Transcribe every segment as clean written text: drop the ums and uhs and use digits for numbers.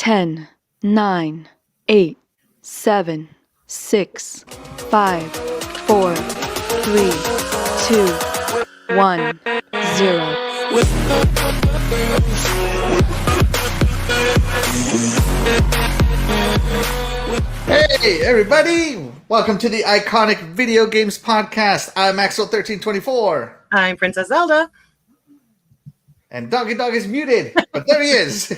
10, 9, 8, 7, 6, 5, 4, 3, 2, 1, 0. Hey everybody! Welcome to the Iconic Video Games Podcast. I'm Axel1324. I'm Princess Zelda. And Doggy Dog is muted, but there he is.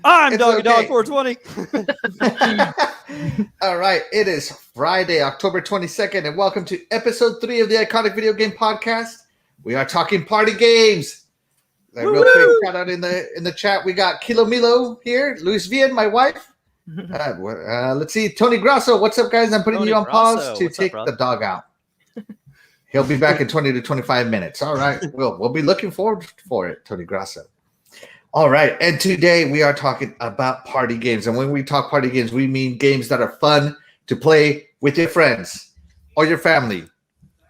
I'm It's Doggy okay. Dog 420. All right, it is Friday, October 22nd, and welcome to episode 3 of the Iconic Video Game Podcast. We are talking party games. Real quick shout out in the chat. We got Kilo Milo here, Luis Vian, my wife. Let's see, Tony Grasso. What's up, guys? I'm putting Tony you on pause Grasso. to What's up, take brother? the dog out. He'll be back in 20 to 25 minutes. All right. We'll be looking forward for it, Tony Grasso. All right. And today we are talking about party games. And when we talk party games, we mean games that are fun to play with your friends or your family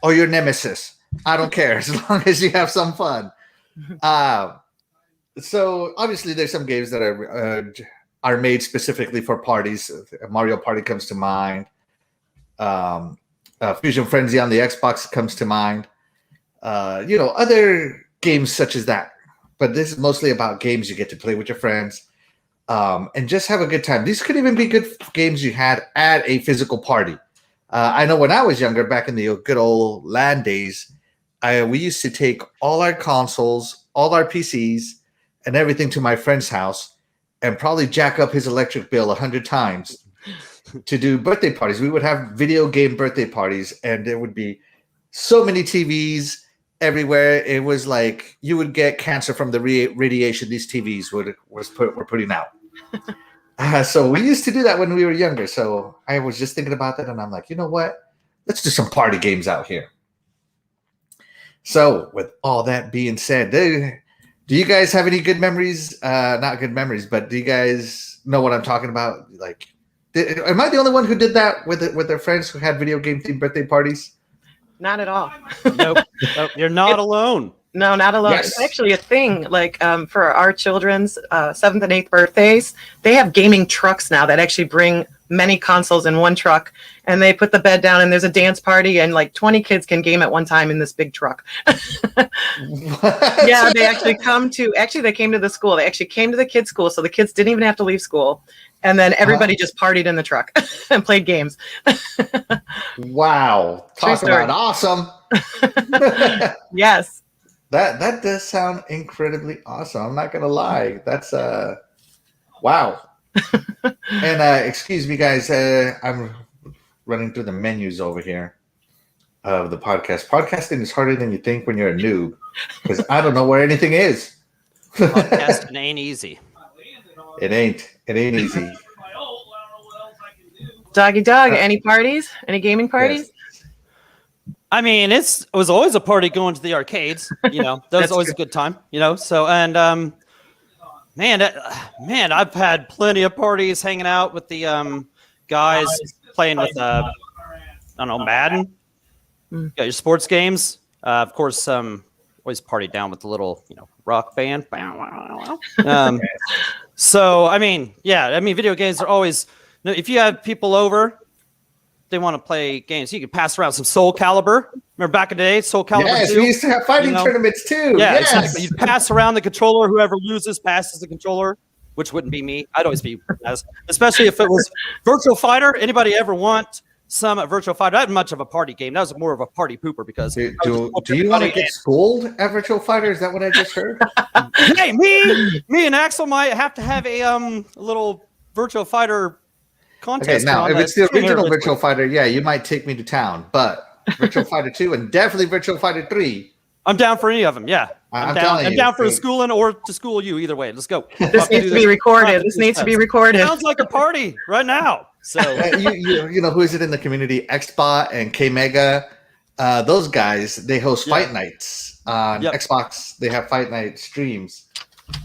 or your nemesis. I don't care, as long as you have some fun. So obviously there's some games that are made specifically for parties. Mario Party comes to mind. Fusion Frenzy on the Xbox comes to mind. Other games such as that. But this is mostly about games you get to play with your friends and just have a good time. These could even be good games you had at a physical party. I know when I was younger, back in the good old LAN days, we used to take all our consoles, all our PCs, and everything to my friend's house and probably jack up his electric bill 100 times. To do birthday parties. We would have video game birthday parties, and there would be so many TVs everywhere. It was like you would get cancer from the radiation these TVs were putting out. So we used to do that when we were younger. So I was just thinking about that, and I'm like, you know what? Let's do some party games out here. So with all that being said, do you guys have any good memories? Not good memories, but do you guys know what I'm talking about? Like, am I the only one who did that with their friends who had video game themed birthday parties? Not at all. Nope. You're not alone. No, not alone. Yes. It's actually a thing. Like for our children's 7th and 8th birthdays, they have gaming trucks now that actually bring many consoles in one truck, and they put the bed down, and there's a dance party, and like 20 kids can game at one time in this big truck. Yeah, they actually they came to the school. They actually came to the kids' school, so the kids didn't even have to leave school. And then everybody just partied in the truck and played games. Wow. Talk about awesome. Yes. That does sound incredibly awesome. I'm not gonna lie. That's wow. And excuse me, guys. I'm running through the menus over here of the podcast. Podcasting is harder than you think when you're a noob, because I don't know where anything is. Podcasting ain't easy. It ain't easy. Doggy Dog, any parties? Any gaming parties? Yes. I mean, it was always a party going to the arcades. That was That's always a good time. So and man, I've had plenty of parties hanging out with the guys playing with I don't know, Madden. You got your sports games. Of course, always party down with the little rock band. So I mean, video games are always. If you have people over, they want to play games. You can pass around some Soul Calibur. Remember back in the day, Soul Calibur 2? Yes, we used to have fighting tournaments too. Yeah, yes. exactly. You pass around the controller. Whoever loses passes the controller, which wouldn't be me. I'd always be, especially if it was Virtual Fighter. Anybody ever want some Virtual Fighter? Not much of a party game. That was more of a party pooper because. Do you want to get schooled at Virtual Fighter? Is that what I just heard? Hey, me and Axel might have to have a little Virtual Fighter contest. Okay, now if it's the original Virtual Fighter, yeah, you might take me to town. But Virtual Fighter 2 and definitely Virtual Fighter 3. I'm down for any of them. Yeah, I'm down for schooling or to school you. Either way, let's go. This needs to be recorded. This needs to be recorded. Sounds like a party right now. So you know who is it in the community? Xbot and K Mega, those guys, they host fight nights on Xbox. They have fight night streams.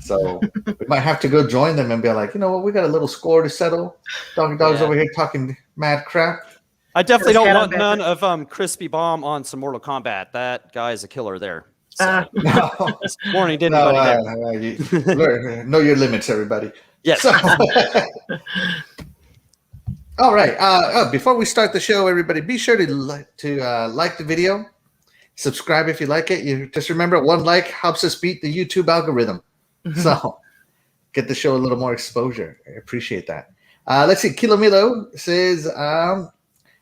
So we might have to go join them and be like, you know what, we got a little score to settle. Dog's over here talking mad crap. I definitely don't want none of Crispy Bomb on some Mortal Kombat. That guy is a killer there. So No, this morning didn't no, buddy there. know your limits, everybody. Yes. So, all right. Before we start the show, everybody, be sure to like the video, subscribe if you like it. You just remember, one like helps us beat the YouTube algorithm. So get the show a little more exposure. I appreciate that. Let's see. Kilo Milo says,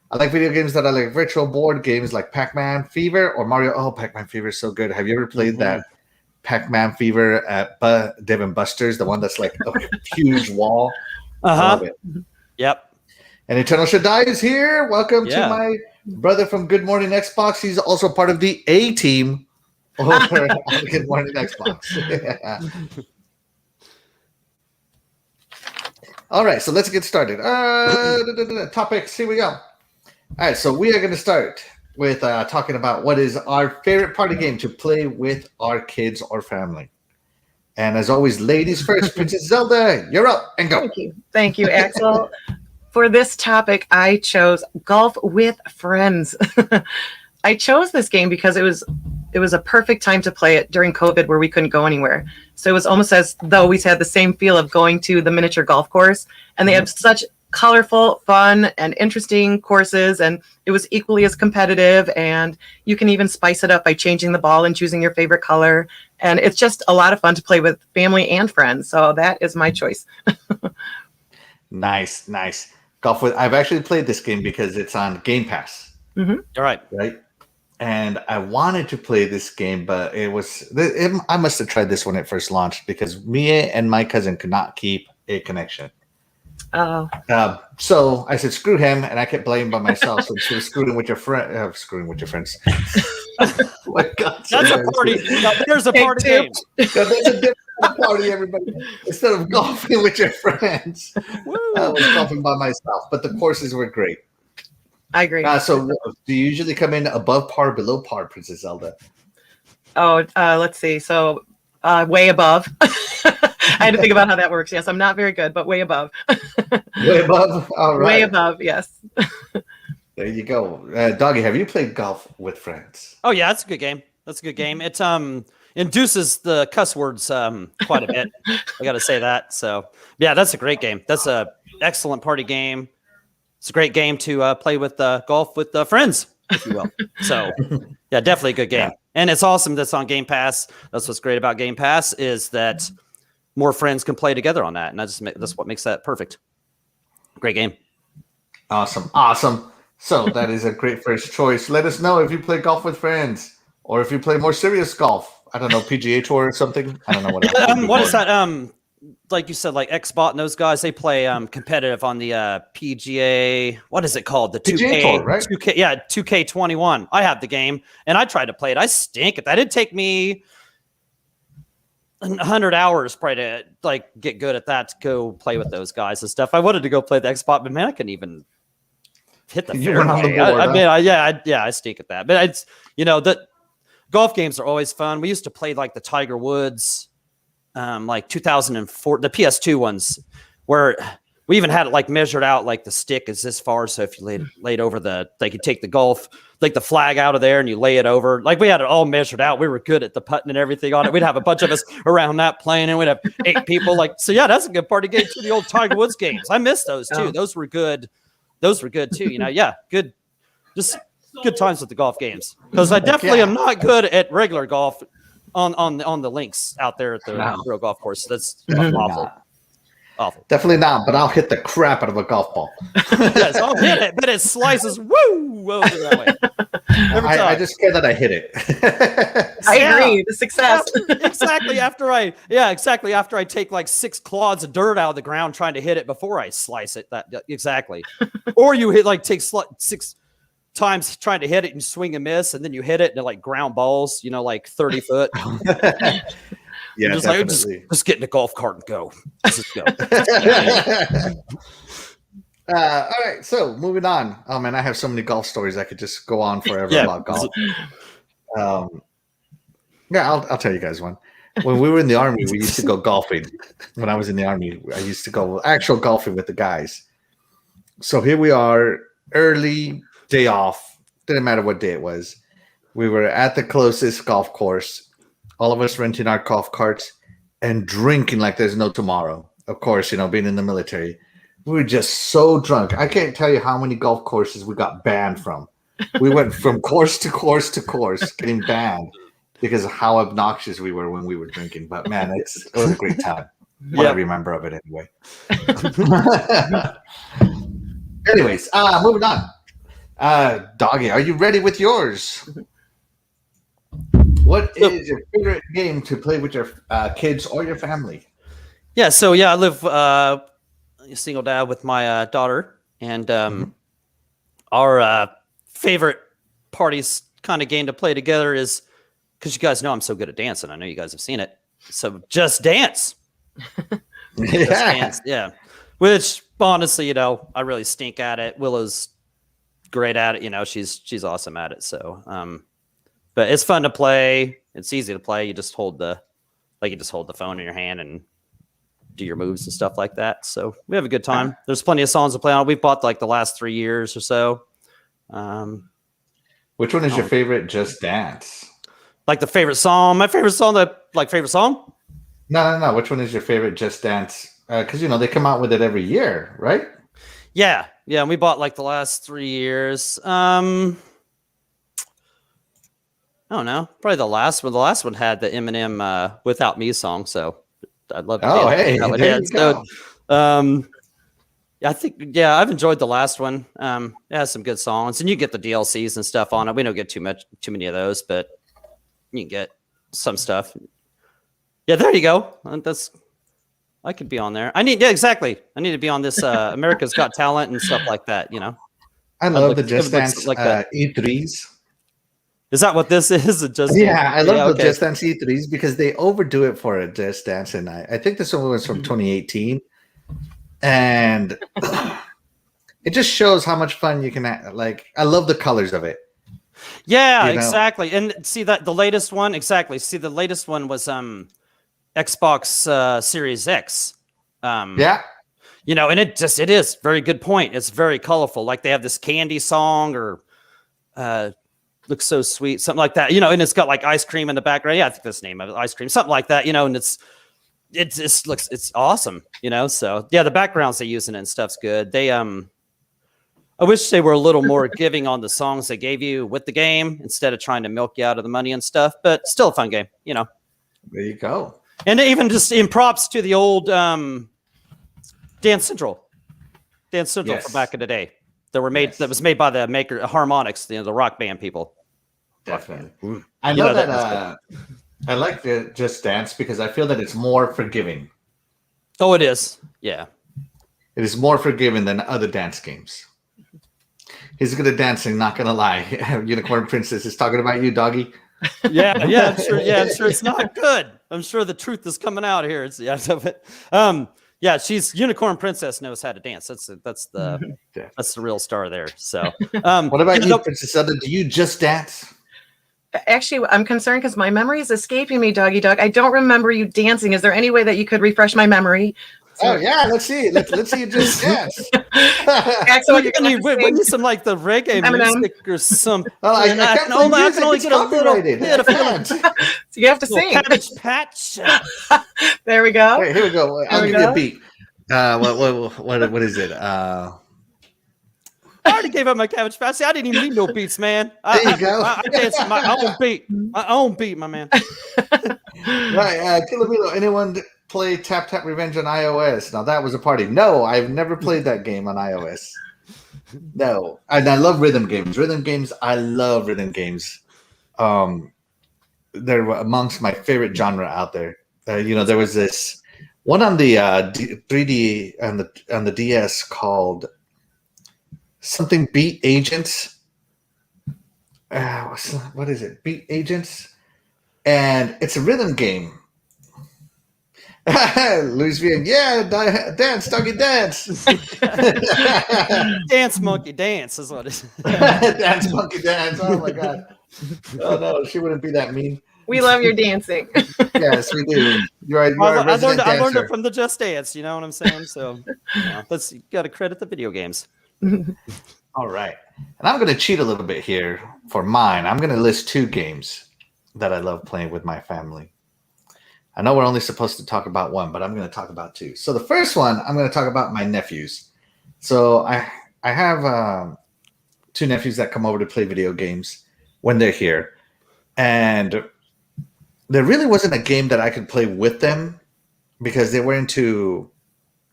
I like video games that are like virtual board games like Pac-Man Fever or Mario. Oh, Pac-Man Fever is so good. Have you ever played that Pac-Man Fever at Dave & Buster's, the one that's like a huge wall? I love it. Yep. And Eternal Shaddai is here. Welcome to my brother from Good Morning Xbox. He's also part of the A team over on Good Morning Xbox. All right, so let's get started. Topics, here we go. All right, so we are going to start with talking about what is our favorite party game to play with our kids or family. And as always, ladies first. Princess Zelda, you're up and go. Thank you, Axel. For this topic, I chose Golf with Friends. I chose this game because it was a perfect time to play it during COVID where we couldn't go anywhere. So it was almost as though we had the same feel of going to the miniature golf course. And they have such colorful, fun, and interesting courses, and it was equally as competitive, and you can even spice it up by changing the ball and choosing your favorite color, and it's just a lot of fun to play with family and friends, so that is my choice. Nice. Golf with, I've actually played this game because it's on Game Pass. All right. And I wanted to play this game, but I must have tried this when it first launched because Mia and my cousin could not keep a connection. Oh. So I said, screw him, and I kept blaming by myself. So she was screwing with your friends. Oh my God, that's a party. There's a party game. That's a different party, everybody. Instead of golfing with your friends, I was golfing by myself. But the courses were great. I agree. So do you usually come in above par, below par, Princess Zelda? Oh, let's see. So way above. I had to think about how that works. Yes, I'm not very good, but way above. Way above? All right. Way above, yes. There you go. Doggy, have you played Golf with Friends? Oh, yeah, that's a good game. It induces the cuss words quite a bit. I got to say that. So, yeah, that's a great game. That's a excellent party game. It's a great game to play with golf with friends, if you will. So, yeah, definitely a good game. Yeah. And it's awesome that's on Game Pass. That's what's great about Game Pass is that more friends can play together on that. And that's what makes that perfect. Great game. Awesome. So that is a great first choice. Let us know if you play Golf with Friends or if you play more serious golf. I don't know, PGA Tour or something. I don't know what. What is that? Like you said, like Xbot and those guys, they play competitive on the PGA. What is it called? The 2K PGA Tour, right? 2K, yeah, 2K21. I have the game, and I tried to play it. I stink at that. It'd take me 100 hours probably to like get good at that to go play with those guys and stuff. I wanted to go play the Xbox, but man, I couldn't even hit the fairway. I stink at that. But it's the golf games are always fun. We used to play like the Tiger Woods, like 2004, the PS2 ones, where we even had it like measured out, like the stick is this far. So if you laid over they could take the golf, like the flag out of there and you lay it over. Like we had it all measured out. We were good at the putting and everything on it. We'd have a bunch of us around that playing and we'd have 8 people. So yeah, that's a good party game too. The old Tiger Woods games. I miss those too. Those were good too. Yeah, good. Just good times with the golf games. Because I definitely am not good at regular golf on the links out there at the real golf course. That's awful. Awful. Definitely not, but I'll hit the crap out of a golf ball. Yes, I'll hit it, but it slices over that way. I just care that I hit it. I agree. The success. Exactly after I take like 6 clods of dirt out of the ground trying to hit it before I slice it. Exactly. Or you take 6 times trying to hit it and swing and miss, and then you hit it and it like ground balls, like 30 foot. Yeah, just get in the golf cart and go. Let's just go. All right, so moving on. Oh man, I have so many golf stories. I could just go on forever about golf. I'll tell you guys one. When we were in the Army, we used to go golfing. When I was in the Army, I used to go actual golfing with the guys. So here we are, early day off. Didn't matter what day it was. We were at the closest golf course. all of us renting our golf carts and drinking like there's no tomorrow. Of course, being in the military, we were just so drunk. I can't tell you how many golf courses we got banned from. We went from course to course to course getting banned because of how obnoxious we were when we were drinking. But man, it was a great time. What I remember of it anyway. Anyways, moving on. Doggy, are you ready with yours? What is your favorite game to play with your kids or your family? Yeah, so I live a single dad with my daughter, and our favorite parties kind of game to play together is, because you guys know I'm so good at dancing. I know you guys have seen it. So Just Dance. Just Dance, yeah. Which honestly, I really stink at it. Willow's great at it. She's awesome at it. So, but it's fun to play. It's easy to play. You just hold the phone in your hand and do your moves and stuff like that. So we have a good time. There's plenty of songs to play on. We've bought like the last 3 years or so. Which one is your favorite Just Dance? Like the favorite song? My favorite song, favorite song? No. Which one is your favorite Just Dance? Because they come out with it every year, right? Yeah. And we bought like the last 3 years. I don't know. Probably the last one. The last one had the Eminem "Without Me" song, so I'd love to. Oh, hey, there you go. I think I've enjoyed the last one. It has some good songs, and you get the DLCs and stuff on it. We don't get too many of those, but you can get some stuff. Yeah, there you go. I could be on there. Exactly. I need to be on this America's Got Talent and stuff like that. I love the Just Dance like E3s. Is that what this is? I love the Just Dance E3s because they overdo it for a Just Dance, and I think this one was from 2018, and it just shows how much fun you can like. I love the colors of it. Yeah, exactly. And see that the latest one, exactly. See the latest one was Xbox Series X. And it is very good point. It's very colorful. Like they have this candy song or looks so sweet, something like that, and it's got like ice cream in the background. Yeah, I think that's the name of it, ice cream, something like that, and it's awesome, so yeah, the backgrounds they use in it and stuff's good. They I wish they were a little more giving on the songs they gave you with the game instead of trying to milk you out of the money and stuff, but still a fun game, There you go. And even just in props to the old Dance Central from back in the day. That was made by the maker Harmonix, the rock band people. Definitely. I know that I like the Just Dance because I feel that it's more forgiving. Oh, it is. Yeah. It is more forgiving than other dance games. He's good at dancing, not gonna lie. Unicorn Princess is talking about you, Doggy. Yeah, I'm sure. Yeah, I'm sure it's not good. I'm sure the truth is coming out here. She's Unicorn Princess knows how to dance. That's the real star there. So, what about you, Princess Zelda? Do you just dance? Actually, I'm concerned because my memory is escaping me, Doggy Dog. I don't remember you dancing. Is there any way that you could refresh my memory? So, let's see. Let's see you just dance. Axel, we need some like the reggae music or something. I can only get a little bit of it. So you have to sing. Cabbage Patch. There we go. Wait, here we go. I'll give you a beat. What is it? I already gave up my Cabbage Patch. See, I didn't even need no beats, man. There you go. I danced my own beat, my man. Right, Kilomilo, anyone play Tap Tap Revenge on iOS? Now that was a party. No, I've never played that game on iOS. No, and I love rhythm games. I love rhythm games. They're amongst my favorite genre out there. There was this one on the 3D on the DS called something Beat Agents. What is it? Beat Agents, and it's a rhythm game. Luis Vian, dance, Doggy, dance. Dance, monkey, dance is what it is. Dance, monkey, dance. Oh my God. Oh no, she wouldn't be that mean. We love your dancing. Yes, we do. I learned it from the Just Dance. You know what I'm saying? So, you got to credit the video games. All right, and I'm going to cheat a little bit here for mine. I'm going to list 2 games. that I love playing with my family. I know we're only supposed to talk about one, but I'm going to talk about two. So the first one, I'm going to talk about my nephews. So I have two nephews that come over to play video games when they're here. And there really wasn't a game that I could play with them because they were into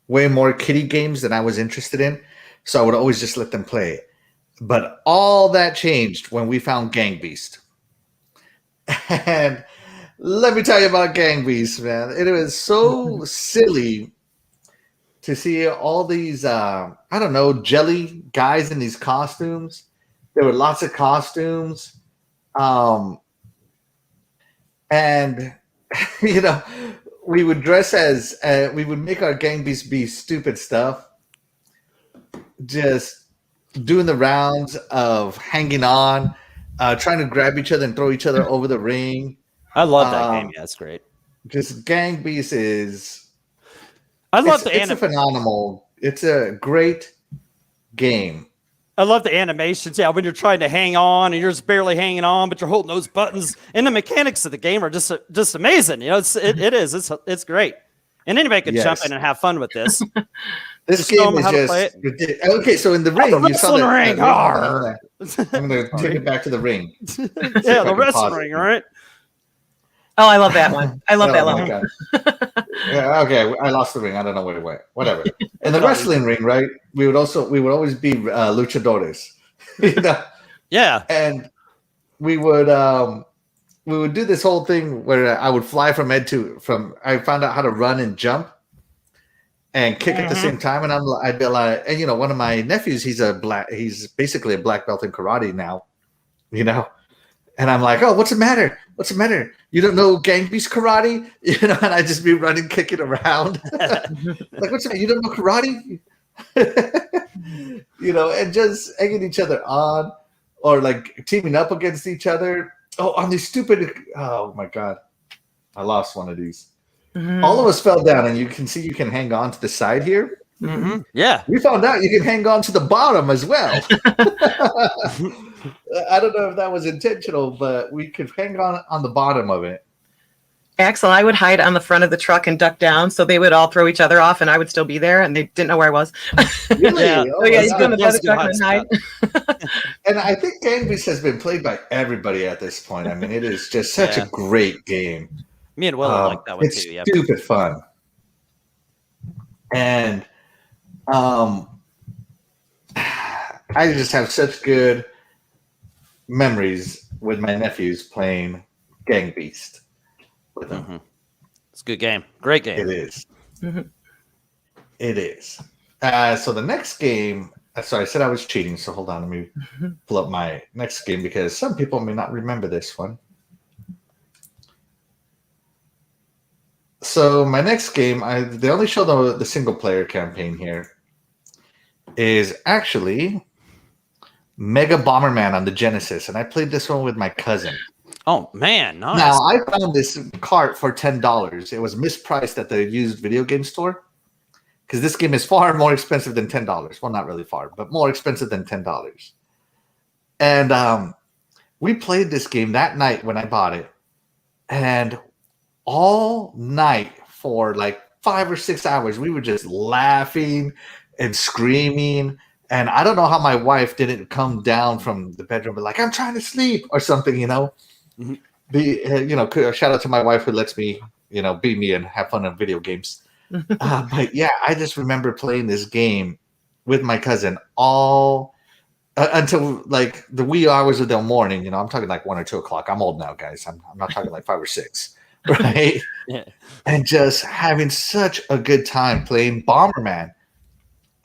way more kiddie games than I was interested in. So I would always just let them play. But all that changed when we found Gang Beast. And let me tell you about Gang Beast, man. It was so silly to see all these, I don't know, jelly guys in these costumes. There were lots of costumes. And, you know, we would dress as, we would make our Gang Beast be stupid stuff. Just doing the rounds of hanging on, trying to grab each other and throw each other over the ring. I love that game. Yeah, it's great. Just Gang Beast is. I love it's a phenomenal. It's a great game. I love the animations. Yeah, when you're trying to hang on and you're just barely hanging on, but you're holding those buttons, and the mechanics of the game are just amazing. You know, it's great, and anybody could jump in and have fun with this. This game is just ridiculous. Okay. So in the ring, you saw the ring. I'm going to take it back to the ring. Yeah, the wrestling ring, right? Oh, I love that one. I love that level. Yeah, okay, I lost the ring. I don't know where it went. Whatever. In the wrestling ring, right? We would always be luchadores, you know. Yeah. And we would do this whole thing where I would fly from I found out how to run and jump and kick at the same time, and I'd be like, and you know, one of my nephews, he's basically a black belt in karate now, you know. And I'm like, oh, what's the matter? What's the matter? You don't know Gang Beast karate? You know, and I just be running, kicking around. Like, what's the matter? You don't know karate? You know, and just egging each other on or like teaming up against each other. Oh, on these oh my God. I lost one of these. Mm-hmm. All of us fell down, and you can see you can hang on to the side here. Mm-hmm. Yeah. We found out you can hang on to the bottom as well. I don't know if that was intentional, but we could hang on the bottom of it. Axel, I would hide on the front of the truck and duck down, so they would all throw each other off, and I would still be there, and they didn't know where I was. Really? Yeah. Oh, yeah, you go in the back of the truck and hide. And I think Gang Beast has been played by everybody at this point. I mean, it is just such a great game. Me and Will like that one it's too. Yeah. Stupid fun. And I just have such good memories with my nephews playing Gang Beast with them. Mm-hmm. It's a good game. Great game. It is. Mm-hmm. It is. So the next game, sorry, I said I was cheating, so hold on. Let me pull up my next game because some people may not remember this one. So my next game, they only show the single player campaign here, is actually Mega Bomberman on the Genesis, and I played this one with my cousin. Oh man, nice. Now I found this cart for $10. It was mispriced at the used video game store because this game is far more expensive than $10. Well, not really far, but more expensive than $10. And we played this game that night when I bought it, and all night for like 5 or 6 hours, we were just laughing and screaming. And I don't know how my wife didn't come down from the bedroom, but like, I'm trying to sleep or something, you know. Mm-hmm. Shout out to my wife who lets me, be me and have fun on video games. But yeah, I just remember playing this game with my cousin all until like the wee hours of the morning. I'm talking like 1 or 2 o'clock. I'm old now, guys. I'm not talking like 5 or 6. Right? Yeah. And just having such a good time playing Bomberman.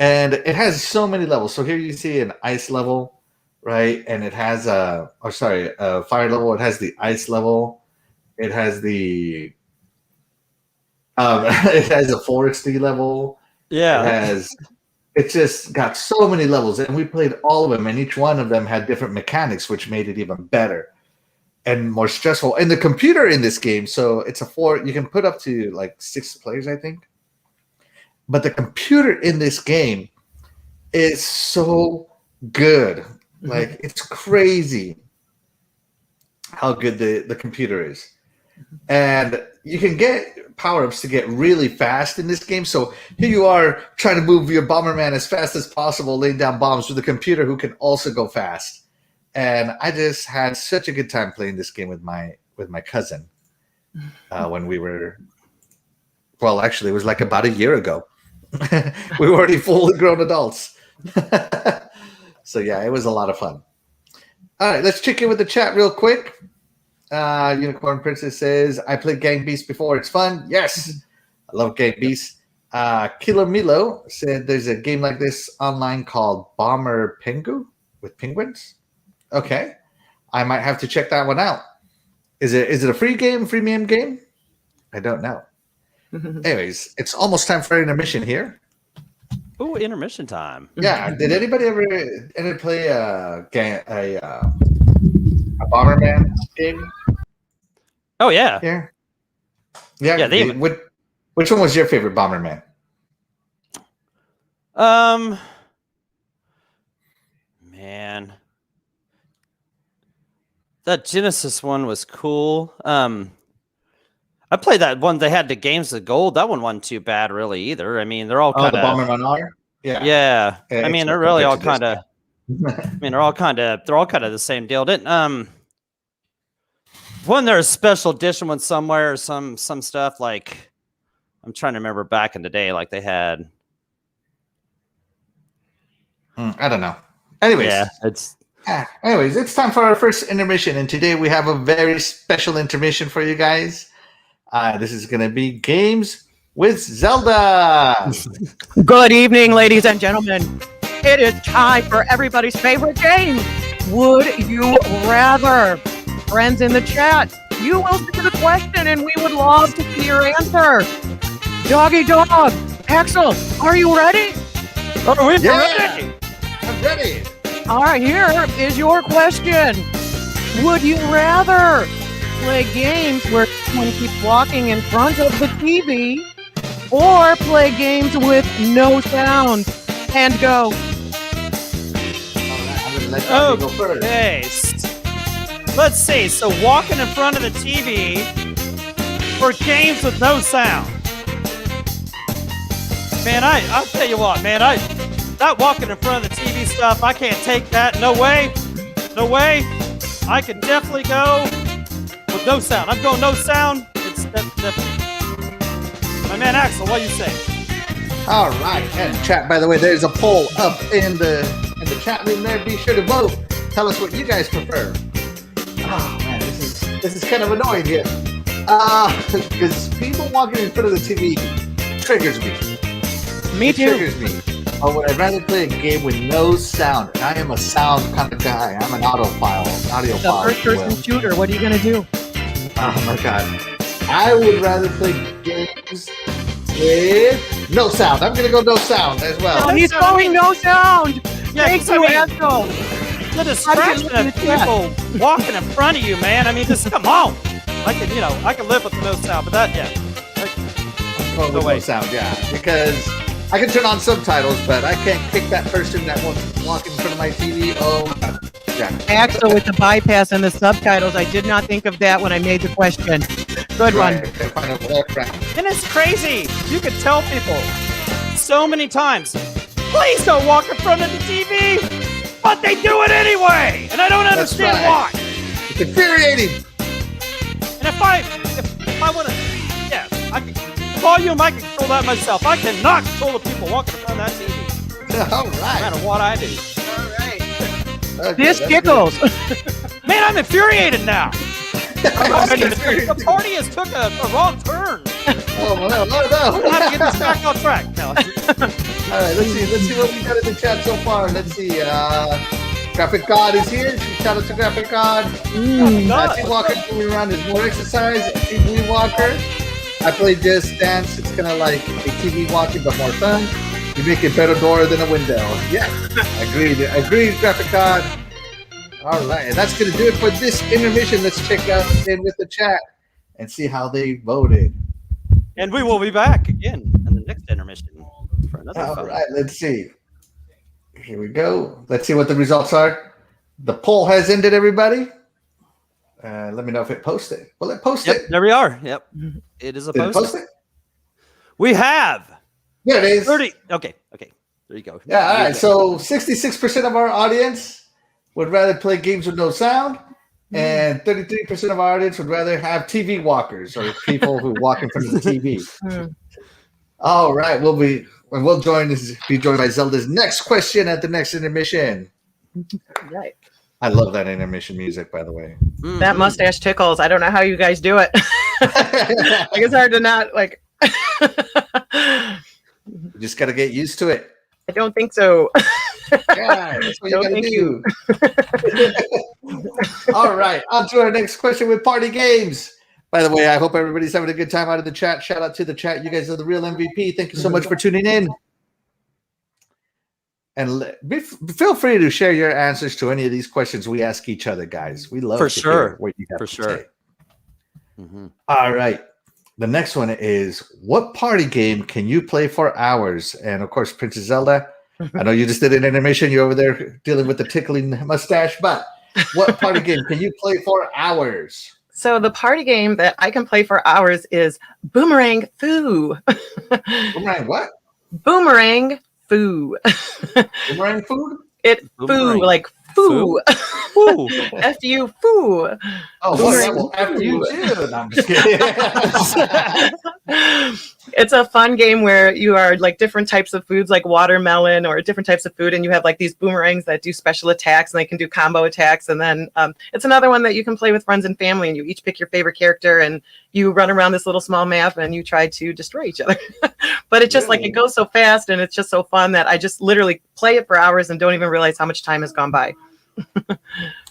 And it has so many levels. So here you see an ice level, right? And it has a fire level. It has the ice level. It has the it has a foresty level. Yeah. It's just got so many levels, and we played all of them, and each one of them had different mechanics, which made it even better and more stressful. And the computer in this game, so it's you can put up to like 6 players, I think. But the computer in this game is so good. Like, it's crazy. how good the computer is. And you can get power-ups to get really fast in this game. So here you are trying to move your Bomberman as fast as possible, laying down bombs with a computer who can also go fast. And I just had such a good time playing this game with my cousin when we were, well, actually, it was like about a year ago. We were already fully grown adults. So yeah, it was a lot of fun. All right, let's check in with the chat real quick. Unicorn Princess says, I played Gang Beast before. It's fun. Yes, I love Gang Beast. Killer Milo said there's a game like this online called Bomber Pengu with penguins. Okay, I might have to check that one out. Is it a free game, freemium game? I don't know. Anyways, it's almost time for intermission here. Ooh, intermission time. Yeah, did anybody ever play a Bomberman game? Oh yeah. Yeah. Which one was your favorite Bomberman? Man, that Genesis one was cool. I played that one. They had the Games of Gold. That one wasn't too bad, really, either. I mean, they're all kind of the Bomberman R. Yeah. I mean, they're really all kind of. I mean, they're all kind of the same deal. Didn't wasn't there a special edition one somewhere or some stuff like I'm trying to remember back in the day, like they had. I don't know. Anyways, it's time for our first intermission, and today we have a very special intermission for you guys. This is going to be Games with Zelda. Good evening, ladies and gentlemen. It is time for everybody's favorite game. Would you rather? Friends in the chat, you will see the question and we would love to see your answer. Doggy Dog, Axel, are you ready? Are we ready? I'm ready. All right, here is your question. Would you rather play games where someone keeps walking in front of the TV or play games with no sound? And go. I'm going to let you go first. Okay. Let's see. So walking in front of the TV or games with no sound. Man, I'll tell you what, man, that walking in front of the TV stuff, I can't take that. No way. I can definitely go with no sound. I'm going no sound. My man Axel, what do you say? All right, and chat. By the way, there's a poll up in the chat room there. Be sure to vote. Tell us what you guys prefer. Oh man, this is kind of annoying here. Because people walking in front of the TV triggers me. Me too. Triggers me. Or would I rather play a game with no sound? I am a sound kind of guy. I'm an audiophile. The first-person shooter. What are you gonna do? Oh my god. I would rather play games with no sound. I'm gonna go no sound as well. Oh, he's going no sound. Yeah, thank you, Axel. The distraction of people walking in front of you, man. I mean, just come on. I can live with the no sound, but that, yeah. No sound, yeah. Because I can turn on subtitles, but I can't kick that person that wants to walk in front of my TV. Oh, yeah. Axel with the bypass and the subtitles. I did not think of that when I made the question. Good one. And it's crazy. You could tell people so many times, please don't walk in front of the TV, but they do it anyway, and I don't understand why. It's infuriating. And if I want to, yeah, I can volume. I can control that myself. I cannot control the people walking in front of that TV. All right. No matter what I do. All right. Okay, this tickles. Man, I'm infuriated now. The party has took a wrong turn. Oh no! We're gonna have to get this back on track now. All right, let's see what we got in the chat so far. Let's see. Graphic God is here. Shout out to Graphic God. Matthew Walker moving around is more exercise. TV Walker. I play Just Dance. It's kind of like a TV walking, but more fun. You make a better door than a window. Yeah, agreed. Agreed, Graphic God. All right, and that's going to do it for this intermission. Let's check out in with the chat and see how they voted. And we will be back again in the next intermission for another. All right, let's see. Here we go. Let's see what the results are. The poll has ended, everybody. Let me know if it posted. Will it post Yep, it? there we are. Yep, it is a Did it post. post it? We have There it is. 30. Okay, there you go. Yeah, all right. So 66% of our audience would rather play games with no sound, and 33% of our audience would rather have TV walkers or people who walk in front of the TV. All right, be joined by Zelda's next question at the next intermission. Right. I love that intermission music, by the way. That mustache tickles. I don't know how you guys do it. Like it's hard to not like. You just got to get used to it. I don't think so. Yeah, that's what you got to do. All right, on to our next question with party games. By the way, I hope everybody's having a good time out of the chat. Shout out to the chat. You guys are the real MVP. Thank you so much for tuning in. And feel free to share your answers to any of these questions we ask each other, guys. We love to hear what you have to say. All right. The next one is, what party game can you play for hours? And of course, Princess Zelda, I know you just did an animation. You're over there dealing with the tickling mustache, but what party game can you play for hours? So the party game that I can play for hours is Boomerang Foo. Boomerang what? Boomerang Foo. Boomerang food? Foo, like foo. Foo. F-U, foo. Oh, Boomerang well, after you too. No, I'm just kidding. It's a fun game where you are like different types of foods, like watermelon or different types of food, and you have like these boomerangs that do special attacks, and they can do combo attacks. And then it's another one that you can play with friends and family, and you each pick your favorite character, and you run around this little small map, and you try to destroy each other. But it's just like it goes so fast, and it's just so fun that I just literally play it for hours and don't even realize how much time has gone by.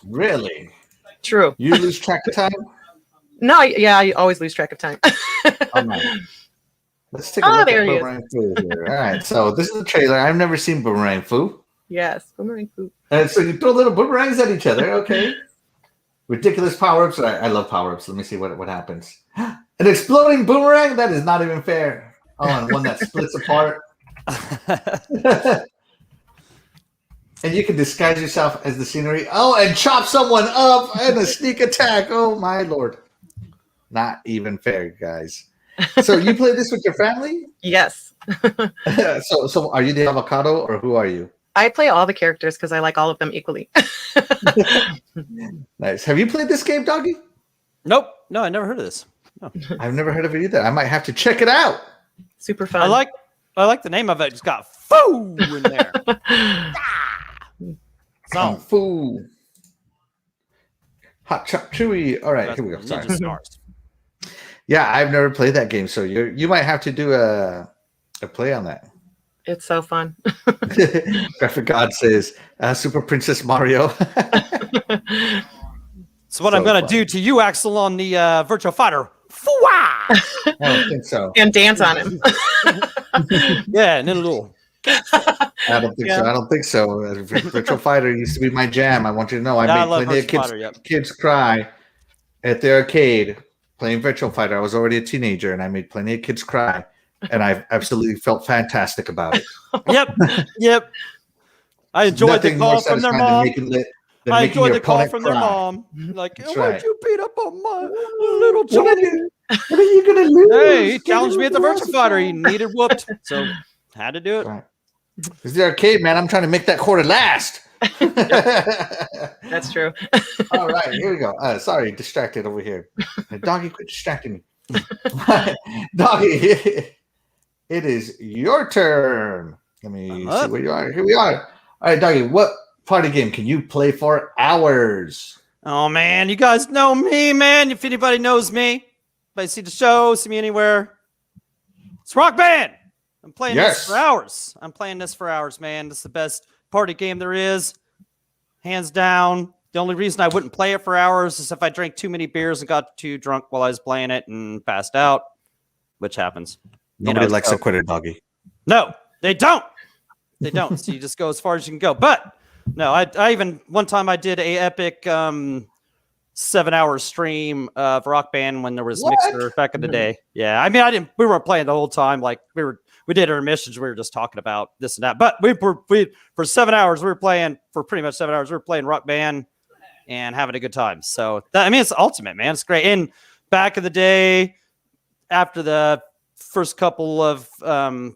Really? True. You lose track of time? No, I always lose track of time. Oh, no. Let's take a look at Boomerang Foo here. All right, so this is the trailer. I've never seen Boomerang Foo. Yes, Boomerang Foo. And so you throw little boomerangs at each other. Okay. Ridiculous power-ups. I love power-ups. Let me see what happens. An exploding boomerang? That is not even fair. Oh, and one that splits apart. And you can disguise yourself as the scenery. Oh, and chop someone up and a sneak attack. Oh, my Lord. Not even fair, guys. So you play this with your family? Yes. So are you the avocado or who are you? I play all the characters because I like all of them equally. Nice. Have you played this game, Doggy? Nope. No, I never heard of this. No. I've never heard of it either. I might have to check it out. Super fun. I like the name of it. It's got foo in there. Kung Fu. Hot Chop Chewy. All right, here we go. Sorry. Yeah, I've never played that game, so you might have to do a play on that. It's so fun. Graphic God says, Super Princess Mario. So what I'm going to do to you, Axel, on the Virtual Fighter. I don't think so. And dance on him. Yeah, and then a little. I don't think so. I don't think so. Virtual Fighter used to be my jam. I want you to know. I made plenty of kids cry at the arcade playing Virtual Fighter. I was already a teenager, and I made plenty of kids cry. And I absolutely felt fantastic about it. Yep. I enjoyed the call from their mom. I enjoyed the call from their mom. Like, why'd you beat up on my little Johnny? What are you going to lose? Hey, he challenged me at the Virtual Fighter. He needed whooped. So, had to do it. Right. It's the arcade, man. I'm trying to make that quarter last. That's true. All right, here we go. Sorry, distracted over here. Doggy, quit distracting me. Doggy, it is your turn. Let me see where you are. Here we are. All right, Doggy, what party game can you play for hours? Oh, man. You guys know me, man. If anybody knows me, anybody see the show, see me anywhere, it's Rock Band. I'm playing this for hours. Man. This is the best party game there is. Hands down. The only reason I wouldn't play it for hours is if I drank too many beers and got too drunk while I was playing it and passed out, which happens. Nobody likes a quitter, Doggy. No, they don't. They don't. So you just go as far as you can go. But no, I even one time I did a epic 7-hour stream of Rock Band when there was Mixer back in the day. Yeah, I mean, we weren't playing the whole time. Like we did our missions. We were just talking about this and that. But we for 7 hours we were playing for pretty much 7 hours. We were playing Rock Band and having a good time. So I mean, it's ultimate, man. It's great. And back in the day, after the first couple of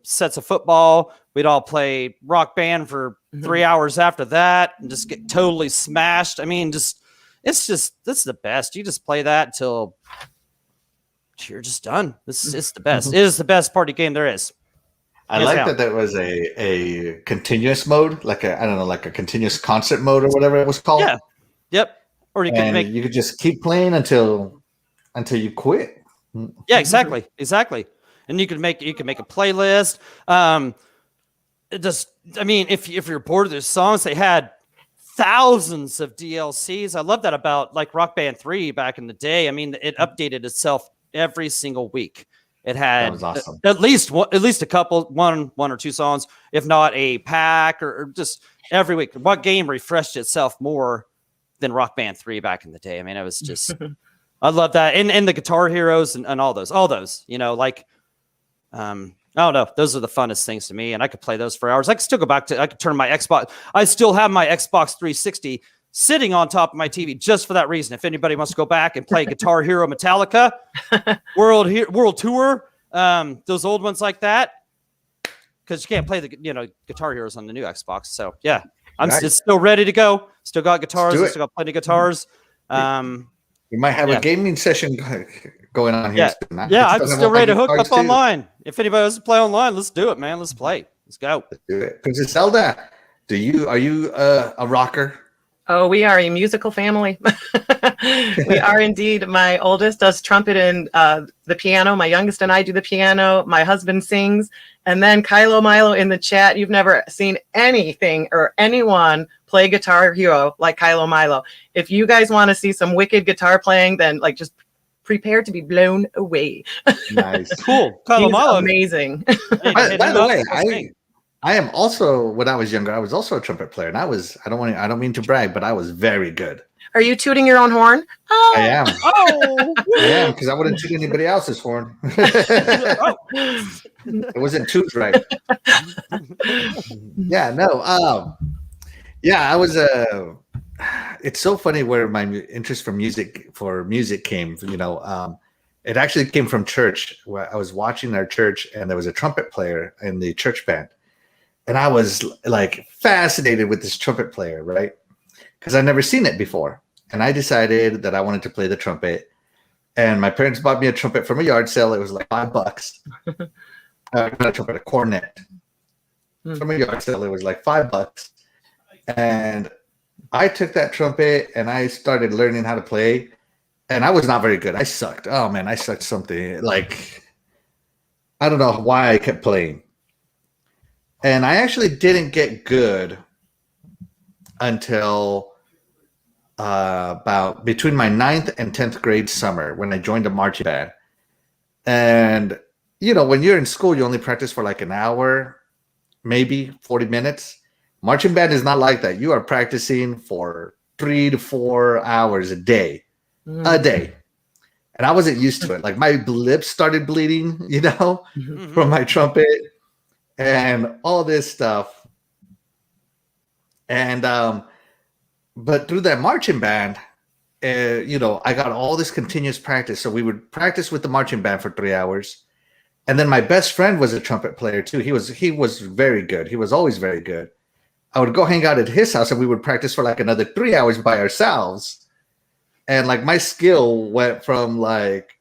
sets of football, we'd all play Rock Band for 3 hours after that and just get totally smashed. I mean, this is the best. You just play that until you're just done. This is the best. It is the best party game there is. I like that there was a continuous mode, like a continuous concert mode or whatever it was called. Yeah. Yep. Or you you could just keep playing until you quit. Yeah, exactly. And you can make a playlist. If you're bored of those songs, they had thousands of DLCs. I love that about like Rock Band 3 back in the day. I mean, it updated itself every single week. It had that was awesome. at least a couple, one or two songs, if not a pack, or just every week. What game refreshed itself more than Rock Band 3 back in the day? I mean, it was just I love that. And the Guitar Heroes and all those, like I don't know. Those are the funnest things to me, and I could play those for hours. I could turn my Xbox. I still have my Xbox 360 sitting on top of my TV just for that reason. If anybody wants to go back and play Guitar Hero Metallica, World Tour, those old ones like that, because you can't play the Guitar Heroes on the new Xbox. So yeah, it's still ready to go. Still got guitars. Still got plenty of guitars. We might have a gaming session going on here. Yeah, I'm still ready to hook up online. If anybody wants to play online, let's do it, man. Let's play. Let's go. Let's do it. Princess Zelda, are you a rocker? Oh, we are a musical family. We are indeed. My oldest does trumpet and the piano. My youngest and I do the piano. My husband sings. And then Kylo Milo in the chat, you've never seen anything or anyone play Guitar Hero like Kylo Milo. If you guys want to see some wicked guitar playing, then just prepare to be blown away. Nice. Cool. Kylo Milo. Amazing. By the way, I am also, when I was younger, I was also a trumpet player, and I don't mean to brag, but I was very good. Are you tooting your own horn? I am. Oh, I am, because I wouldn't toot anybody else's horn. It wasn't toot right. Yeah, no. I was it's so funny where my interest for music came. It actually came from church. Where I was watching our church, and there was a trumpet player in the church band. And I was like fascinated with this trumpet player, right? Because I'd never seen it before. And I decided that I wanted to play the trumpet. And my parents bought me a trumpet from a yard sale. It was like $5. Not a trumpet, a cornet. From a yard sale, it was like $5. And I took that trumpet and I started learning how to play. And I was not very good. I sucked. Oh man, I sucked something. Like, I don't know why I kept playing. And I actually didn't get good until about between my 9th and 10th grade summer when I joined a marching band. And, when you're in school, you only practice for like an hour, maybe 40 minutes. Marching band is not like that. You are practicing for 3 to 4 hours a day. And I wasn't used to it. Like my lips started bleeding, from my trumpet and all this stuff. And but through that marching band, I got all this continuous practice. So we would practice with the marching band for 3 hours. And then my best friend was a trumpet player too. He was very good. He was always very good. I would go hang out at his house and we would practice for like another 3 hours by ourselves. And like my skill went from like,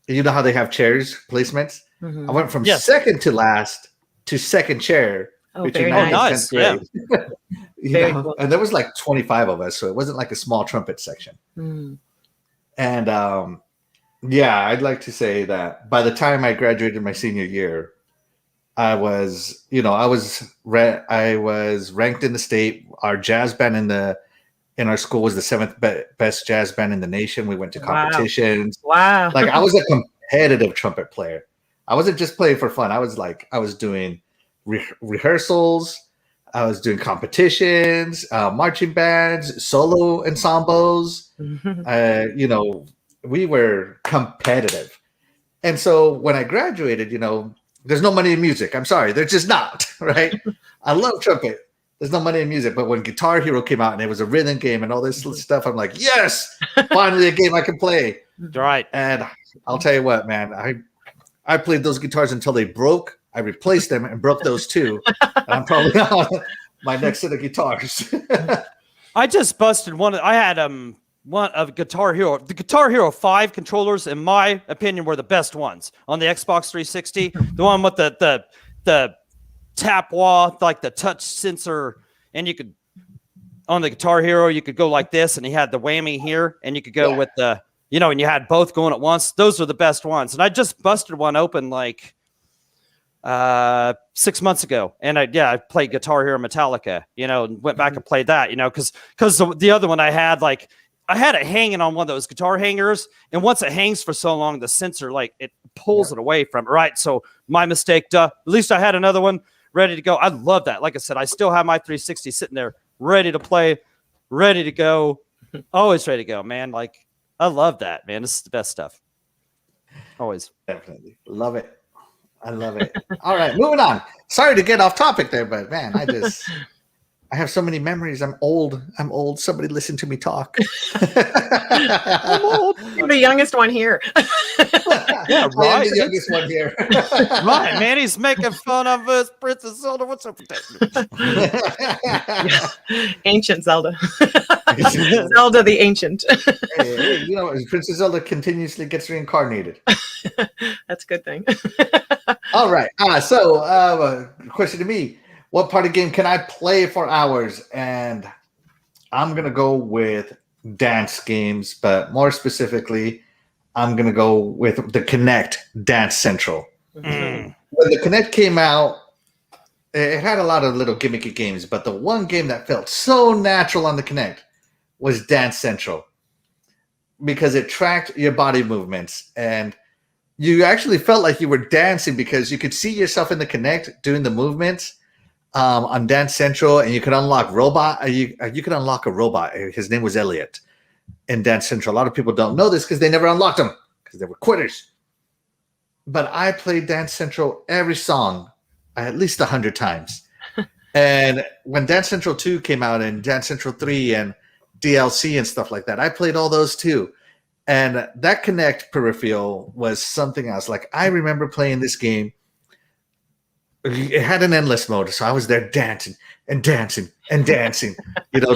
how they have chairs placements? I went from second to last to second chair. Oh, very nice. Yeah. Cool. And there was like 25 of us, so it wasn't like a small trumpet section. And I'd like to say that by the time I graduated my senior year, I was ranked in the state. Our jazz band in our school was the 7th best jazz band in the nation. We went to competitions. Wow. Like I was a competitive trumpet player. I wasn't just playing for fun. I was doing rehearsals. I was doing competitions, marching bands, solo ensembles. We were competitive. And so when I graduated, there's no money in music. I'm sorry. There's just not, right? I love trumpet. There's no money in music. But when Guitar Hero came out and it was a rhythm game and all this stuff, I'm like, yes, finally a game I can play. Right. And I'll tell you what, man, I played those guitars until they broke. I replaced them and broke those too. And I'm probably on my next set of guitars. I just busted one. I had one of Guitar Hero. The Guitar Hero 5 controllers, in my opinion, were the best ones on the Xbox 360. The one with the tap wall, like the touch sensor, and you could on the Guitar Hero you could go like this, and he had the whammy here, and you could go with the and you had both going at once. Those are the best ones. And I just busted one open like 6 months ago, and I played Guitar Hero Metallica, and went back and played that, because the other one I had it hanging on one of those guitar hangers, and once it hangs for so long, the sensor it pulls it away from it, right? So my mistake. At least I had another one ready to go. I love that. Like I said, I still have my 360 sitting there, ready to play, ready to go, always ready to go, man. I love that, man. This is the best stuff. Always. Definitely love it. I love it. All right, moving on. Sorry to get off topic there, but man, I have so many memories. I'm old. Somebody listen to me talk. I'm old. You're the youngest one here. Yeah, right. I'm the youngest one here. Right, man. He's making fun of us, Princess Zelda. What's up with that? Ancient Zelda. Zelda the Ancient. Hey, Princess Zelda continuously gets reincarnated. That's a good thing. All right. So question to me. What party game can I play for hours? And I'm going to go with dance games, but more specifically, I'm going to go with the Kinect Dance Central. Mm. When the Kinect came out, it had a lot of little gimmicky games, but the one game that felt so natural on the Kinect was Dance Central because it tracked your body movements, and you actually felt like you were dancing because you could see yourself in the Kinect doing the movements. On Dance Central, and you can unlock robot. You can unlock a robot. His name was Elliot in Dance Central. A lot of people don't know this because they never unlocked him because they were quitters. But I played Dance Central every song at least 100 times. And when Dance Central 2 came out and Dance Central 3 and DLC and stuff like that, I played all those too. And that Kinect peripheral was something else. I remember playing this game. It had an endless mode, so I was there dancing and dancing and dancing,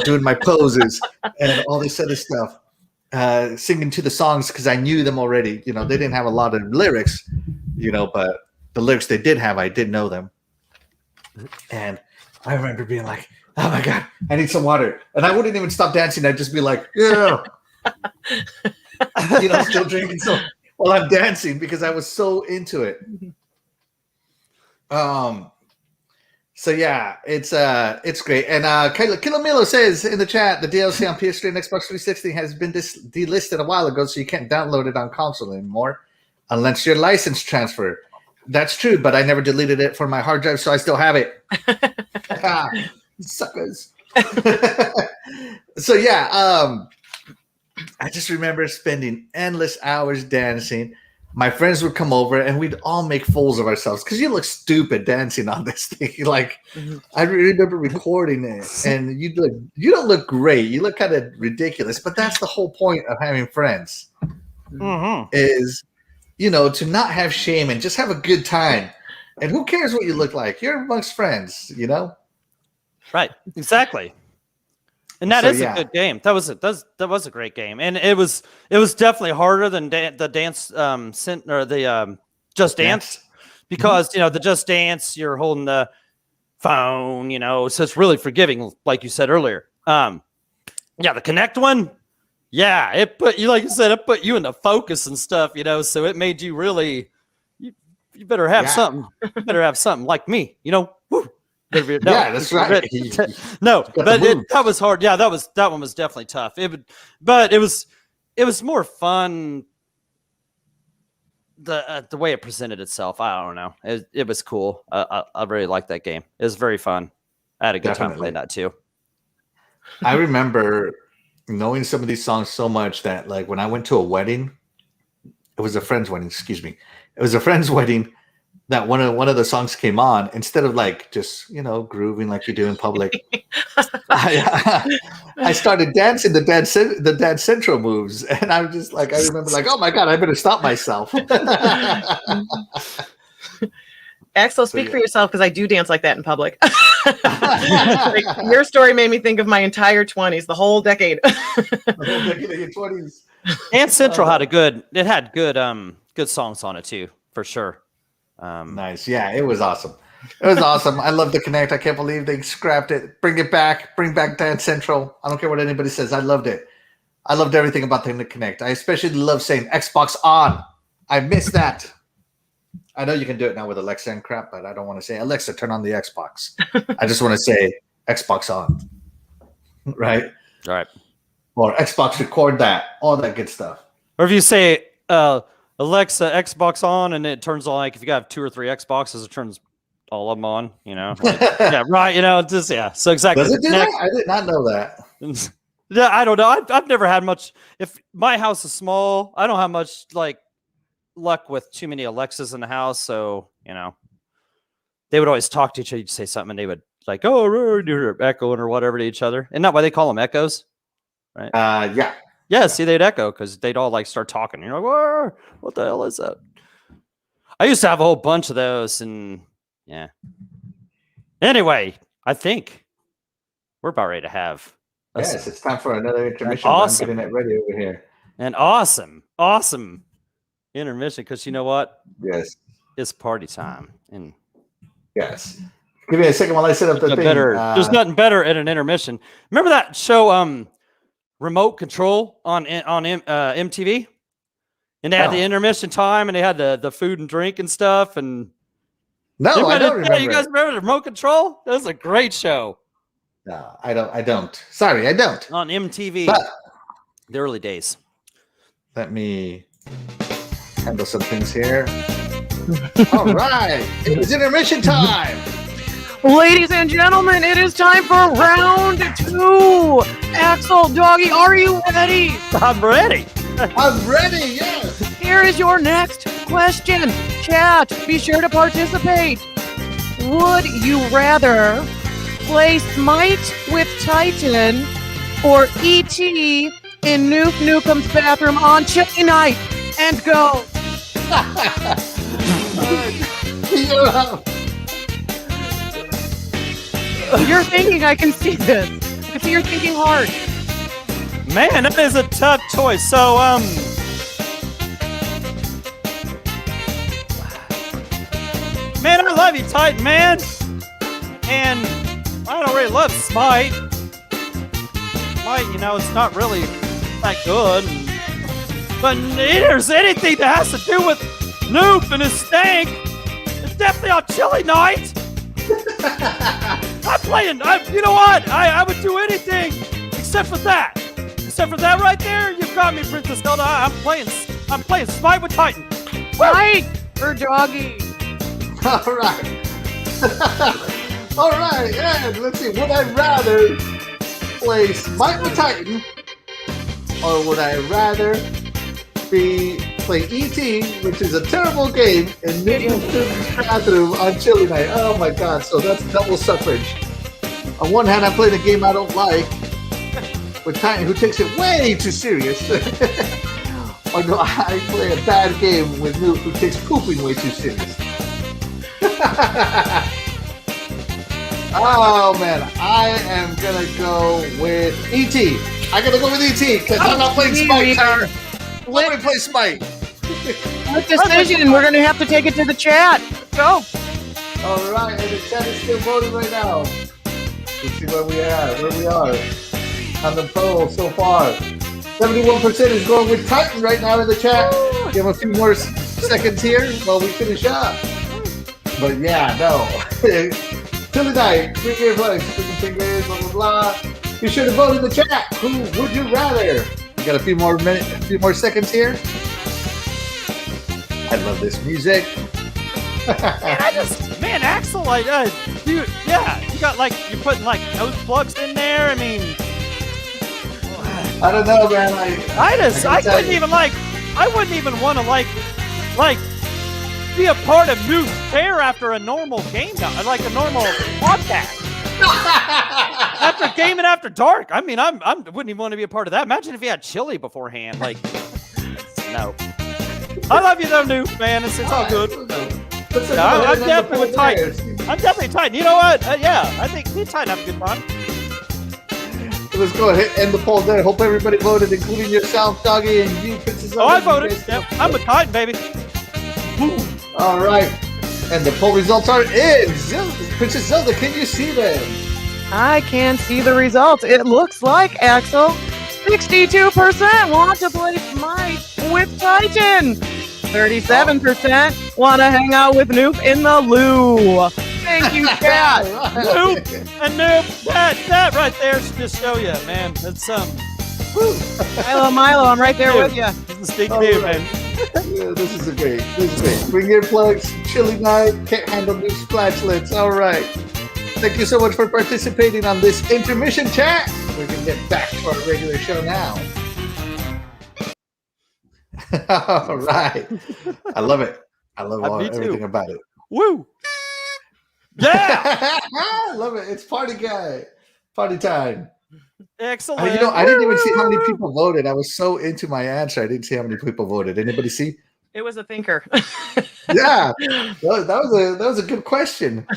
doing my poses and all this other stuff, singing to the songs because I knew them already. They didn't have a lot of lyrics, but the lyrics they did have, I did know them. And I remember being like, oh my God, I need some water. And I wouldn't even stop dancing. I'd just be like, yeah, still drinking while I'm dancing because I was so into it. So yeah, it's great. And Kilomilo says in the chat, the DLC on PS3 and Xbox 360 has been delisted a while ago, so you can't download it on console anymore unless your license transfer. That's true, but I never deleted it from my hard drive, so I still have it. Suckers. So yeah, I just remember spending endless hours dancing. My friends would come over and we'd all make fools of ourselves because you look stupid dancing on this thing. I remember recording it, and you don't look great. You look kind of ridiculous, but that's the whole point of having friends. Mm-hmm. Is to not have shame and just have a good time. And who cares what you look like? You're amongst friends, Right, exactly. And that is a good game. That was a great game, and it was definitely harder than the dance or the Just Dance because the Just Dance you're holding the phone, so it's really forgiving, like you said earlier. The Kinect one, it put you, like you said, it put you into focus and stuff, so it made you really you better have something. You better have something like me, Woo. No, that's right. No, but that was hard. Yeah, that one was definitely tough. But it was more fun. The way it presented itself, I don't know. It was cool. I really liked that game. It was very fun. I had a good time playing that too. I remember knowing some of these songs so much that when I went to a wedding, it was a friend's wedding. Excuse me, it was a friend's wedding. that one of the songs came on, instead of like just grooving like you do in public, I started dancing the dance central moves, and I was just like, I remember like, oh my god, I better stop myself. Axel, speak for yourself, because I do dance like that in public. Like, your story made me think of my entire 20s, the whole decade. The whole decade of your 20s. Dance Central had good songs on it too, for sure. Nice. Yeah, it was awesome. It was awesome. I love the Connect. I can't believe they scrapped it. Bring it back. Bring back Dance Central. I don't care what anybody says. I loved it. I loved everything about the Connect. I especially love saying Xbox on. I miss that. I know you can do it now with Alexa and crap, but I don't want to say, Alexa, turn on the Xbox. I just want to say Xbox on. Right? Right. Or Xbox record that. All that good stuff. Or if you say, Alexa, Xbox on, and it turns on, like, if you got 2 or 3 Xboxes, it turns all of them on, Like, yeah, right. Just, yeah. So exactly. Does it do that? I did not know that. Yeah, I don't know. I've never had much. If my house is small, I don't have much, like, luck with too many Alexas in the house. So, they would always talk to each other. You'd say something, and they would, like, echoing or whatever to each other. Isn't that why they call them echoes? Right. Yeah. Yeah, see, they'd echo because they'd all like start talking. You're like, whoa, what the hell is that? I used to have a whole bunch of those, and yeah. Anyway, I think we're about ready to have. Yes, it's time for another intermission. Awesome. I'm getting it ready over here. An awesome intermission, because you know what? Yes. It's party time. And yes. Give me a second while I set up the thing. There's nothing better at an intermission. Remember that show, Remote Control on MTV, and they had the intermission time, and they had the food and drink and stuff. And no, I don't remember. You guys remember the Remote Control? That was a great show. No, I don't. Sorry, I don't. On MTV, but the early days. Let me handle some things here. All right, it is intermission time. Ladies and gentlemen, it is time for round 2. Axel, Doggy, are you ready? I'm ready. I'm ready, yes. Here is your next question. Chat, be sure to participate. Would you rather play Smite with Titan or E.T. in Nuke Nukem's bathroom on chilly night? And go. You're thinking, I can see this. I can see you're thinking hard. Man, that is a tough choice. So, man, I love you, Titan, man. And I don't really love Smite. Smite, it's not really that good. But if there's anything that has to do with Noob and his stank, it's definitely on chilly night. I'm playing. You know what? I would do anything except for that. Except for that right there. You've got me, Princess Zelda. I'm playing Smite with Titan. Fight for Doggy. All right. All right. And let's see. Would I rather play Smite with Titan, or would I rather play E.T., which is a terrible game, in Nukem's bathroom on chilly night? Oh my god, so that's double suffrage. On one hand, I'm playing a game I don't like with Titan, who takes it way too serious. Or no, I play a bad game with Nuke, who takes pooping way too serious. Oh man, I am gonna go with E.T. I gotta go with E.T. because I'm not playing Smite. I'm gonna play Smite. What decision? We're gonna have to take it to the chat. Go. All right, and the chat is still voting right now. Let's see where we are on the poll so far. 71% is going with Titan right now in the chat. Give a few more seconds here while we finish up. But yeah, no. Till the night, 3 game play, fingers, blah blah blah. Be sure to vote in the chat. Who would you rather? We got a few more seconds here. I love this music. Man, Axel, dude, yeah, you got you're putting nose plugs in there. I mean, I don't know, man. I wouldn't even I wouldn't even want to be a part of New Fair after a normal game night, like a normal podcast. After gaming after dark. I mean, I wouldn't even want to be a part of that. Imagine if you had chili beforehand. Like, no. I love you though, Noob, man. It's all good. I'm definitely tight. I'm definitely tight. You know what? Yeah, I think me and Titan have a good time. Let's go ahead and end the poll there. Hope everybody voted, including yourself, Doggy, and you, Princess Zelda. Oh, I voted. Yep, I'm a Titan, baby. All right. And the poll results are in. Princess Zelda, can you see them? I can see the results. It looks like, Axel, 62% want to play Smite with Titan. 37% want to hang out with Noob in the loo. Thank you, Cat. Noob and Noob. That right there should just show you, man. It's Milo, I'm right there with you. This is big dude, man. Yeah, this is great. Bring earplugs, chilly night, can't handle new splatchlets. All right. Thank you so much for participating on this intermission chat. We can get back to our regular show now. All right. I love it. I love everything about it. Woo! Yeah! I love it. It's party time. Excellent. I didn't even see how many people voted. I was so into my answer. I didn't see how many people voted. Anybody see? It was a thinker. Yeah, that was a good question.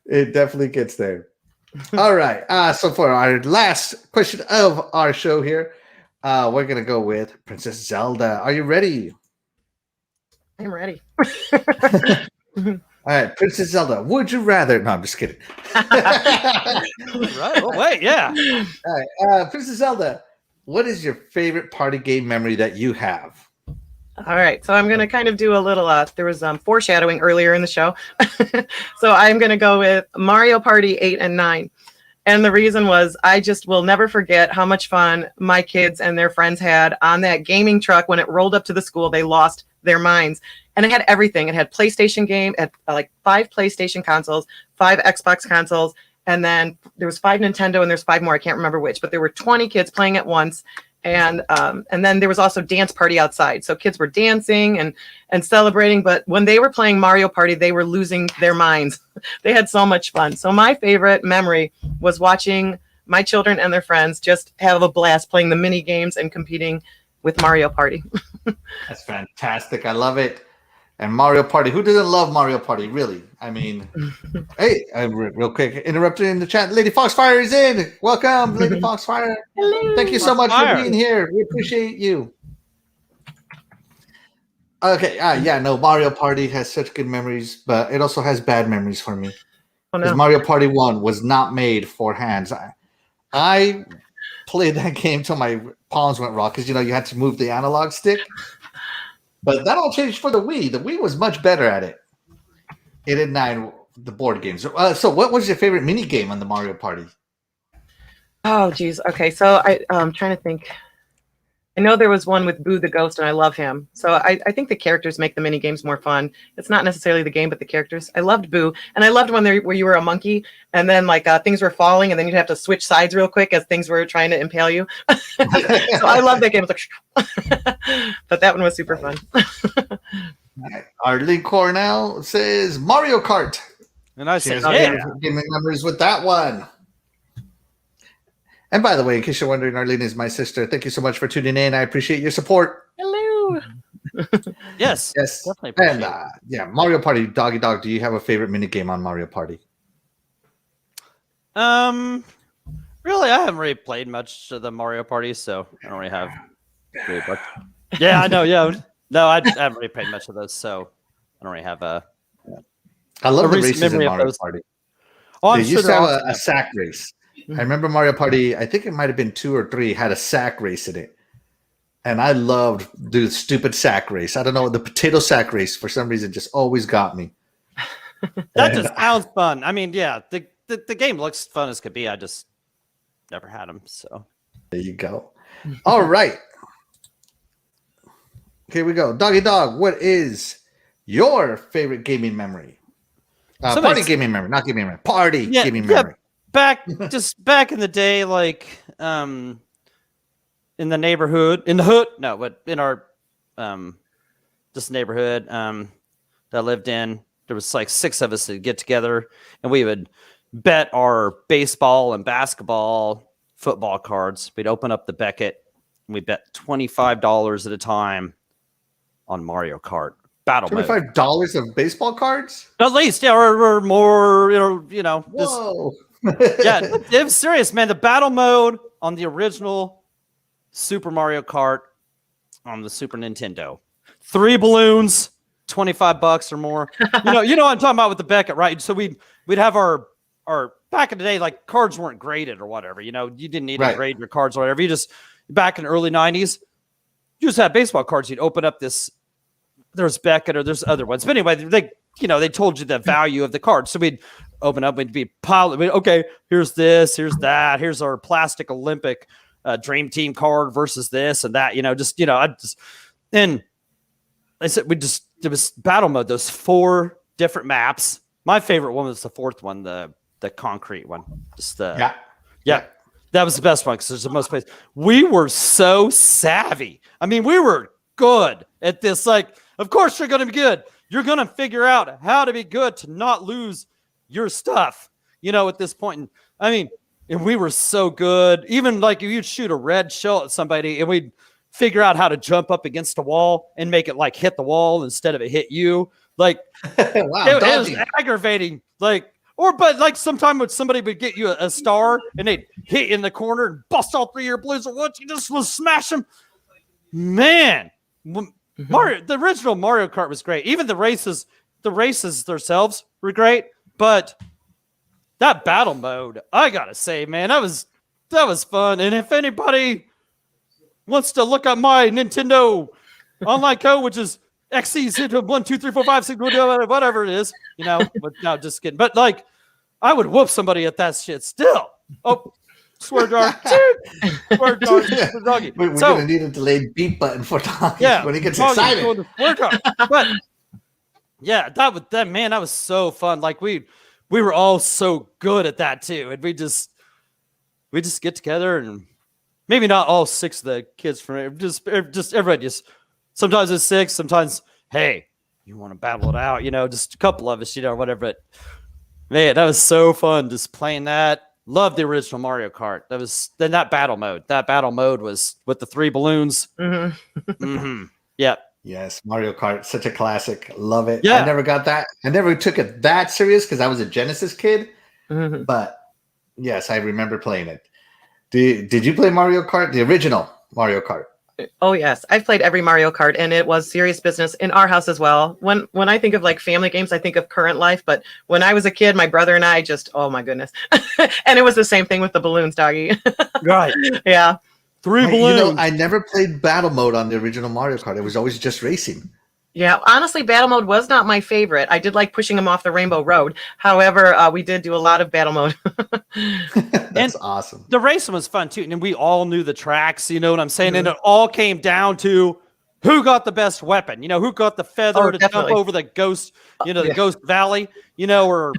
It definitely gets there. All right. So for our last question of our show here, we're gonna go with Princess Zelda. Are you ready? I'm ready. All right, Princess Zelda. Would you rather? No, I'm just kidding. Right. Oh, wait, yeah. All right, Princess Zelda. What is your favorite party game memory that you have? All right, so I'm going to kind of do a little, there was foreshadowing earlier in the show. So I'm going to go with Mario Party 8 and 9. And the reason was I just will never forget how much fun my kids and their friends had on that gaming truck. When it rolled up to the school, they lost their minds. And it had everything. It had PlayStation game, it had like 5 PlayStation consoles, 5 Xbox consoles, and then there was 5 Nintendo and there's 5 more. I can't remember which, but there were 20 kids playing at once. And then there was also dance party outside. So kids were dancing and celebrating. But when they were playing Mario Party, they were losing their minds. They had so much fun. So my favorite memory was watching my children and their friends just have a blast playing the mini games and competing with Mario Party. That's fantastic. I love it. And Mario Party. Who doesn't love Mario Party? Really? I mean, hey, real quick, interrupted in the chat. Lady Foxfire is in. Welcome, Lady Foxfire. Hello. Thank you so much for being here. We appreciate you. Okay. Mario Party has such good memories, but it also has bad memories for me. Oh, Because no. Mario Party 1 was not made for hands. I played that game till my palms went raw because, you had to move the analog stick. But that all changed for the Wii. The Wii was much better at it. 8 and 9, the board games. So what was your favorite mini game on the Mario Party? Oh, geez. Okay, so I'm trying to think. I know there was one with Boo the Ghost, and I love him. So I think the characters make the mini games more fun. It's not necessarily the game, but the characters. I loved Boo, and I loved where you were a monkey, and then things were falling, and then you'd have to switch sides real quick as things were trying to impale you. So I love that game. It's like, but that one was super fun. Arlene Cornell says Mario Kart. And I She said, has yeah. gaming memories with that one. And by the way, in case you're wondering, Arlene is my sister. Thank you so much for tuning in. I appreciate your support. Hello. Yes. Yes. Definitely appreciate And Mario Party, Doggy Dog, do you have a favorite mini game on Mario Party? Really, I haven't really played much of the Mario Party, so I don't really have really much. Yeah, I know. Yeah, no, I haven't really played much of those, so I don't really have a. I love the recent races in memory of Mario those. Party. Oh, I'm They sure used to they're have awesome. a sack race. I remember Mario Party, I think it might have been 2 or 3, had a sack race in it. And I loved the stupid sack race. I don't know, the potato sack race for some reason just always got me. That just sounds fun. I mean, yeah, the game looks fun as could be. I just never had them, so There you go. All right. Here we go. Doggy Dog, what is your favorite gaming memory? Party gaming memory, not gaming memory. Party gaming memory. Back in the day, in the neighborhood, in the hood, no, but in our this neighborhood that I lived in. There was like 6 of us that get together, and we would bet our baseball and basketball, football cards. We'd open up the Beckett, and we bet $25 at a time on Mario Kart battle mode. $25 of baseball cards? At least, yeah, or more. Whoa! Yeah, it was serious, man. The battle mode on the original Super Mario Kart on the Super Nintendo, 3 balloons, $25 or more. You know what I'm talking about with the Beckett, right? So we'd have our back in the day, like cards weren't graded or whatever. You didn't need to grade your cards or whatever. You just back in the early '90s, you just had baseball cards. You'd open up this. There's Beckett or there's other ones, but anyway, they told you the value of the card. So we'd open up, we'd be piled. Okay, here's this, here's that, here's our plastic Olympic Dream Team card versus this and that. And I said it was battle mode. Those 4 different maps. My favorite one was the 4th one, the concrete one. Yeah. That was the best one because there's the most place. We were so savvy. I mean, we were good at this. Like, of course you're going to be good. You're going to figure out how to be good to not lose your stuff, at this point. And we were so good. Even like if you'd shoot a red shell at somebody and we'd figure out how to jump up against a wall and make it like hit the wall instead of it hit you. Like, wow, it was aggravating. But sometimes when somebody would get you a star and they'd hit you in the corner and bust all 3 of your blues at once, you just was smash them. Man, Mario, the original Mario Kart was great. Even the races themselves were great. But that battle mode, I gotta say, man, that was fun. And if anybody wants to look up my Nintendo online code, which is XC12345 whatever it is, but no, just kidding. But like, I would whoop somebody at that shit still. Oh, swear jar. Swear jar. Doggy. We're gonna need a delayed beep button for Doggy when he gets excited. But yeah, that was so fun. Like we were all so good at that too, and we just get together and maybe not all 6 of the kids from just everybody just. Sometimes it's 6, sometimes, hey, you want to battle it out, just a couple of us, whatever. But man, that was so fun just playing that. Love the original Mario Kart. That battle mode. That battle mode was with the 3 balloons. Mm-hmm. Yeah. Yes, Mario Kart, such a classic. Love it. Yeah. I never got that. I never took it that serious because I was a Genesis kid. Mm-hmm. But yes, I remember playing it. Did you play Mario Kart? The original Mario Kart? Oh yes, I've played every Mario Kart, and it was serious business in our house as well. When I think of like family games, I think of current life. But when I was a kid, my brother and I oh my goodness, and it was the same thing with the balloons, Doggy. Right? Yeah, 3 balloons. I never played battle mode on the original Mario Kart. It was always just racing. Yeah, honestly, battle mode was not my favorite. I did like pushing him off the Rainbow Road. However, we did do a lot of battle mode. That's awesome. The racing was fun too, and we all knew the tracks. You know what I'm saying? Mm-hmm. And it all came down to who got the best weapon. Who got the feather to jump over the ghost. The Ghost Valley. Or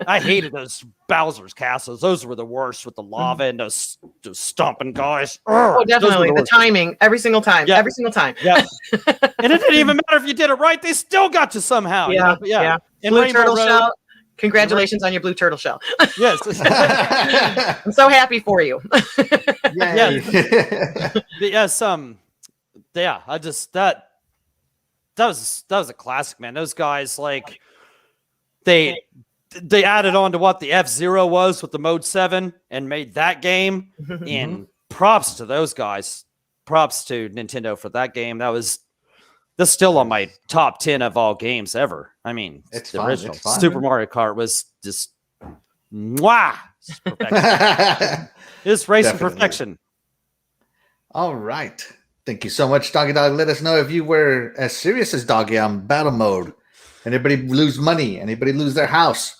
I hated those Bowser's castles. Those were the worst with the lava and those stomping guys. Oh, definitely. The timing every single time. Yeah. Every single time. Yeah. And it didn't even matter if you did it right. They still got you somehow. Yeah. Yeah. And Blue Turtle Shell. Congratulations on your blue turtle shell. Yes. I'm so happy for you. Yeah. Yes. Yeah. I just that was a classic, man. Those guys, like, they added on to what the F-Zero was with the Mode 7 and made that game. And props to those guys. Props to Nintendo for that game. That's still on my top 10 of all games ever. It's the original. It's Super Mario Kart was just mwah. It's racing perfection. All right. Thank you so much, Doggy Dog. Let us know if you were as serious as Doggy on battle mode. Anybody lose money? Anybody lose their house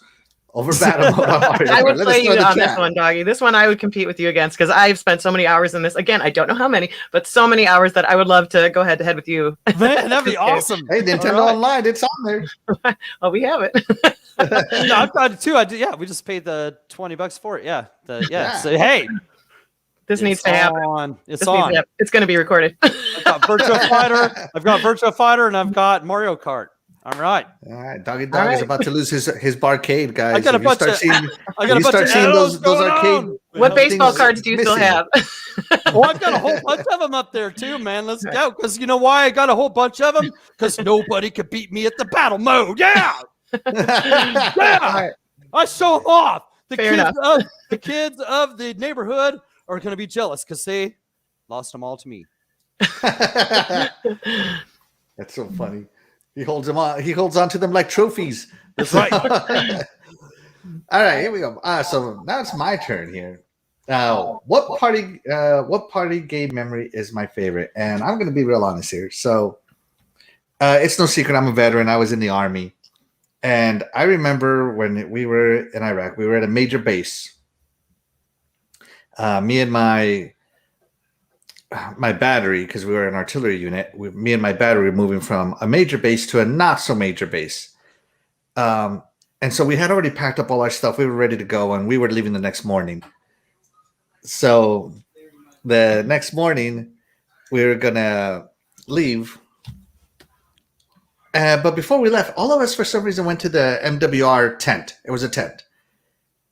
over battle mode on Mario? I would play you on this one, Doggy. This one I would compete with you against because I've spent so many hours in this. Again, I don't know how many, but so many hours that I would love to go head to head with you. Man, that'd be awesome. Hey, Nintendo Online, it's on there. Oh, we have it. No, I've got it too. I did. Yeah, we just paid the $20 for it. Yeah. So hey, This needs to happen. It's This needs on. to happen. It's going to be recorded. I've got Virtua Fighter. I've got Virtua Fighter, and I've got Mario Kart. All right. All right, Doggy Dog is about to lose his barcade, guys. I got a If you bunch start of- seeing, I got a you bunch start of seeing arrows those going arcade. on. What baseball things cards do you still missing. have? Oh, I've got a whole bunch of them up there too, man. Let's go. Because you know why I got a whole bunch of them? Because nobody could beat me at the battle mode. Yeah. Yeah. I show them off. The kids of the neighborhood are going to be jealous because they lost them all to me. That's so funny. He holds them on. He holds on to them like trophies. That's right. All right, here we go. So now it's my turn here. What party game memory is my favorite? And I'm going to be real honest here. So it's no secret I'm a veteran. I was in the Army. And I remember when we were in Iraq, we were at a major base. Me and my battery, because we were an artillery unit, me and my battery were moving from a major base to a not so major base. And so we had already packed up all our stuff. We were ready to go, and we were leaving the next morning. So the next morning, we were going to leave. But before we left, all of us, for some reason, went to the MWR tent. It was a tent.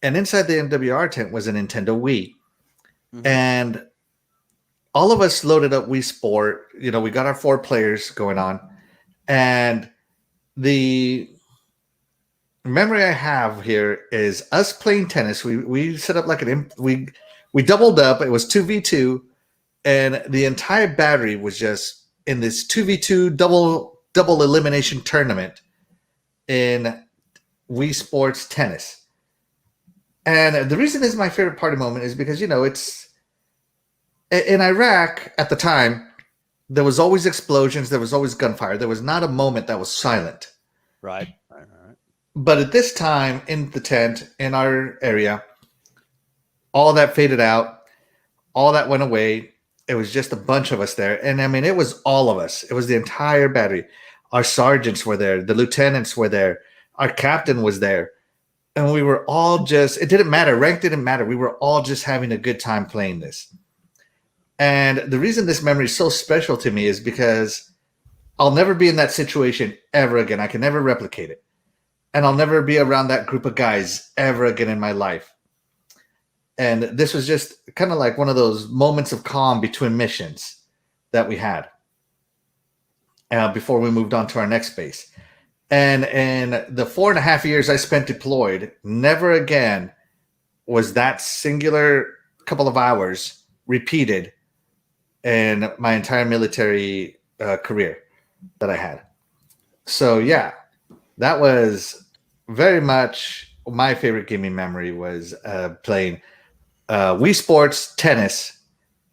And inside the MWR tent was a Nintendo Wii. Mm-hmm. And all of us loaded up Wii Sport. You know, we got our 4 players going on. And the memory I have here is us playing tennis. We set up like we doubled up. It was 2v2. And the entire battery was just in this 2v2 double elimination tournament in Wii Sports tennis. And the reason this is my favorite party moment is because, you know, it's in Iraq at the time, there was always explosions. There was always gunfire. There was not a moment that was silent. Right. But at this time in the tent, in our area, all that faded out. All that went away. It was just a bunch of us there. And I mean, it was all of us. It was the entire battery. Our sergeants were there. The lieutenants were there. Our captain was there. And we were all just, it didn't matter. Rank didn't matter. We were all just having a good time playing this. And the reason this memory is so special to me is because I'll never be in that situation ever again. I can never replicate it. And I'll never be around that group of guys ever again in my life. And this was just kind of like one of those moments of calm between missions that we had before we moved on to our next base. And in the 4.5 years I spent deployed, never again was that singular couple of hours repeated in my entire military career that I had. So, yeah, that was very much my favorite gaming memory was playing Wii Sports tennis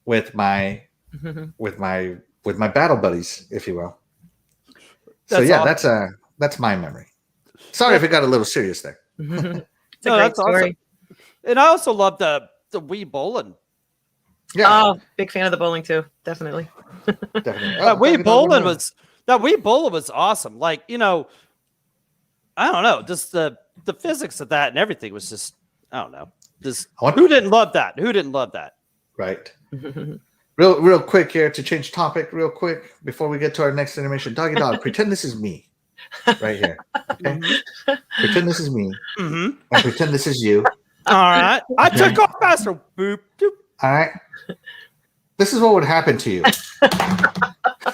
with my battle buddies, if you will. So yeah, awesome. That's my memory. Sorry if it got a little serious there. It's a great story. Awesome. And I also love the Wii bowling. Yeah. Oh, big fan of the bowling too. Definitely. Definitely. That Wii bowling was awesome. Like, you know, I don't know, just the physics of that and everything was just, I don't know. Who didn't love that? Who didn't love that? Right. Real quick here to change topic real quick before we get to our next animation. Doggy Dog, pretend this is me right here. Okay? Pretend this is me. And pretend this is you. All right. I took off faster. Boop, doop. All right. This is what would happen to you.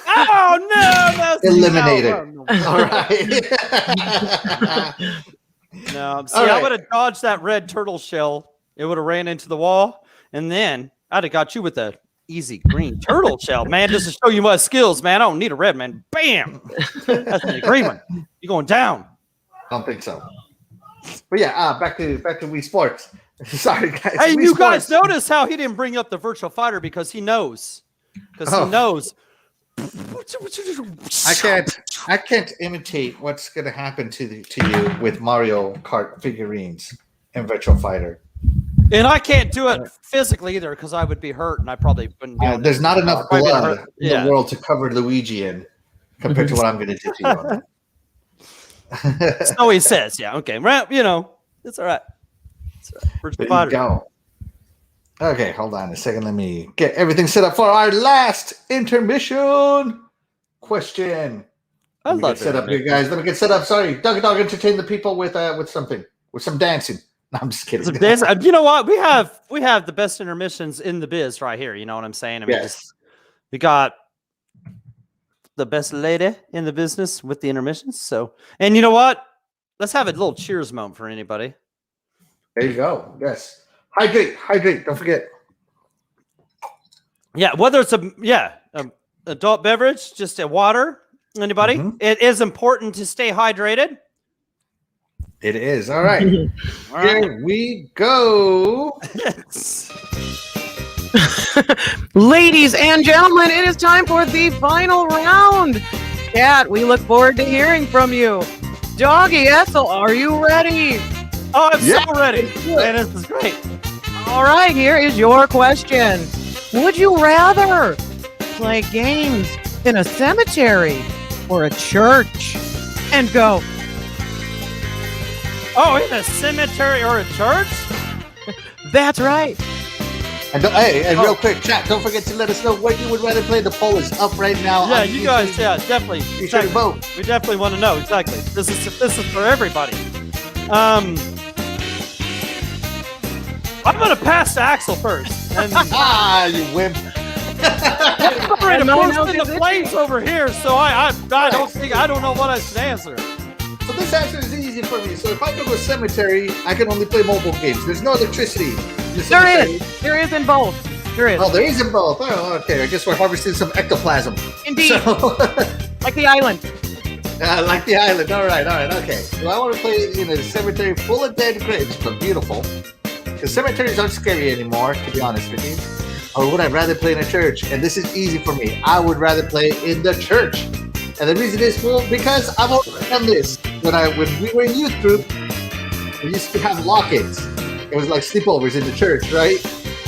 Oh, no. Eliminated. No. All right. No. See, I would have dodged that red turtle shell. It would have ran into the wall. And then I'd have got you with a easy green turtle shell, man, just to show you my skills, man. I don't need a red, man. Bam. That's the green one. You're going down. I don't think so. But yeah, back to Wii Sports. Sorry, guys. Hey, Wii you Sports. guys notice how he didn't bring up the Virtual Fighter because he knows. Because he knows. I can't imitate what's going to happen to you with Mario Kart figurines and Virtual Fighter. And I can't do it physically either because I would be hurt and I probably wouldn't be there's not enough blood in the world to cover Luigi in compared to what I'm going to do to you on that. So he says, yeah, okay. Well, you know, it's all right. It's all right. Virtual Fighter. Go. Okay, hold on a second. Let me get everything set up for our last intermission question. I Let me get love set up here, guys. Let me get set up. Sorry, Doggy Dog, entertain the people with something, with some dancing. No, I'm just kidding. You know what? We have the best intermissions in the biz right here. You know what I'm saying? I mean, Yes. we got the best lady in the business with the intermissions. So, and you know what? Let's have a little cheers moment for anybody. There you go. Yes. Hydrate. Don't forget. Yeah, whether it's a adult beverage, just a water. Anybody? Mhm. It is important to stay hydrated. It is. All right. All right. Here we go. Ladies and gentlemen, it is time for the final round. Cat, we look forward to hearing from you. Doggy Ethel, are you ready? Oh, I'm Yeah. so ready. Man, this is great. All right, here is your question. Would you rather play games in a cemetery or a church? And go. Oh, in a cemetery or a church? That's right. And real quick, chat, don't forget to let us know what you would rather play. The poll is up right now. Yeah, on you YouTube. guys, definitely. Be sure to vote. We definitely want to know exactly. This is for everybody. I'm gonna pass to Axel first. And You wimp. I'm already And I know posting the this- plays over here, so I don't know what I should answer. So this answer is easy for me. So if I go to a cemetery, I can only play mobile games. There's no electricity. in the There cemetery. is. There is in both. There is. Oh, there is in both. Oh, okay. I guess we're harvesting some ectoplasm. Indeed. So, Like the island. like the island. All right. Okay. So I want to play in a cemetery full of dead graves, but beautiful. Because cemeteries aren't scary anymore, to be honest with you. Or would I rather play in a church? And this is easy for me. I would rather play in the church. And the reason is, well, because I've already done this. When we were in youth group, we used to have lock-ins. It was like sleepovers in the church, right?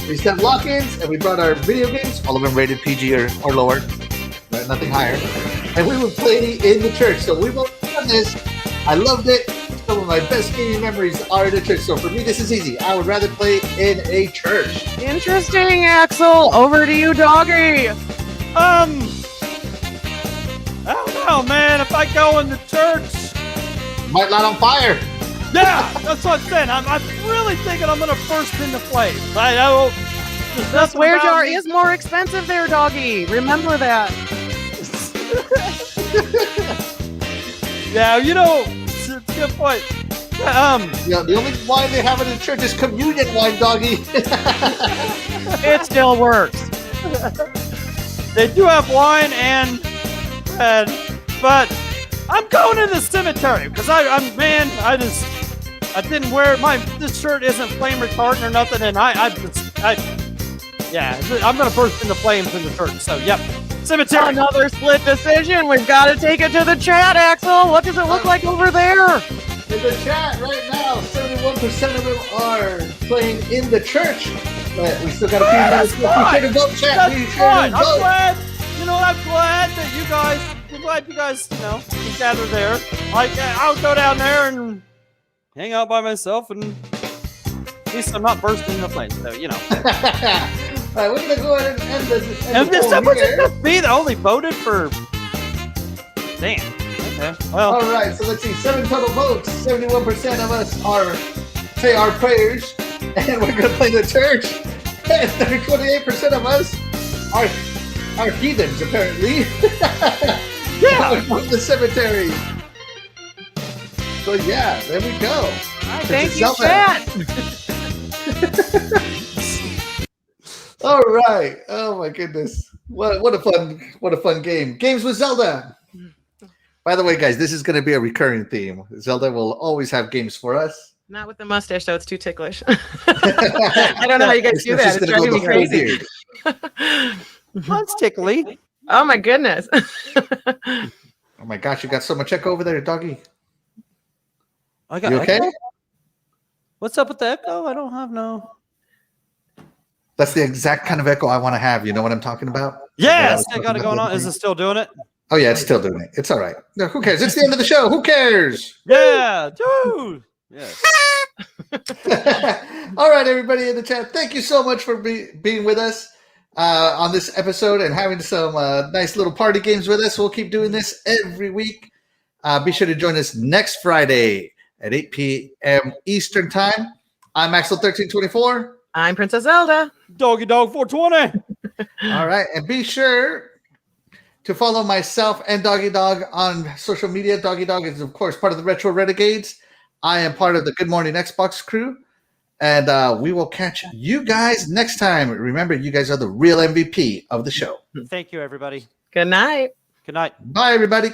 We used to have lock-ins, and we brought our video games, all of them rated PG or lower, right? Nothing higher. And we would play in the church. So we've already done this. I loved it. Some of my best gaming memories are in the church. So for me, this is easy. I would rather play in a church. Interesting, Axel. Over to you, Doggy. I don't know, man. If I go in the church, Might light on fire. yeah, that's what I'm saying. I'm really thinking I'm gonna burst into flames. I don't. The swear jar is more expensive there, Doggy. Remember that. Yeah, it's a good point. Yeah, the only wine they have in the church is communion wine, doggy. It still works. They do have wine and bread, but I'm going in the cemetery because I didn't wear this shirt isn't flame retardant or nothing, and I'm gonna burst into flames in the church. So yep, cemetery. Another split decision. We've got to take it to the chat, Axel. What does it look like over there? In the chat right now, 71% of them are playing in the church. But we still got a few minutes. Be sure to vote, chat. That's Be sure fine. to I'm vote. glad. I'm glad that you guys. I'm glad you guys, can gather there. I'll go down there and hang out by myself, and at least I'm not bursting into flames. So All right, we're gonna go ahead and end this. And this was it just me that only voted for. Damn. Okay. Well. All right, so let's see. 7 total votes. 71% of us say our prayers, and we're gonna play the church. And 28% of us are heathens, apparently. Yeah. From the cemetery. So yeah, there we go. Thank It's you, Zelda. chat. All right. Oh my goodness. What a fun game. Games with Zelda. By the way, guys, this is going to be a recurring theme. Zelda will always have games for us. Not with the mustache, though. It's too ticklish. I don't know how you guys do that. It's gonna driving me the full crazy. beard. That's tickly. Oh, my goodness. Oh my gosh, you got so much echo over there, doggy. I got You okay? echo? What's up with the echo? I don't have no. That's the exact kind of echo I want to have. You know what I'm talking about? Yes, I got it going on. Is it still doing it? Oh yeah, it's still doing it. It's all right. No, who cares? It's the end of the show. Who cares? Yeah, dude. Yes. All right, everybody in the chat, thank you so much for being with us on this episode and having some nice little party games with us. We'll keep doing this every week. Be sure to join us next Friday at 8 p.m. Eastern Time. I'm Axel1324. I'm Princess Zelda. Doggy Dog 420. All right, and be sure to follow myself and Doggy Dog on social media. Doggy Dog is, of course, part of the Retro Renegades. I am part of the Good Morning Xbox crew. And we will catch you guys next time. Remember, you guys are the real MVP of the show. Thank you, everybody. Good night. Good night. Bye, everybody.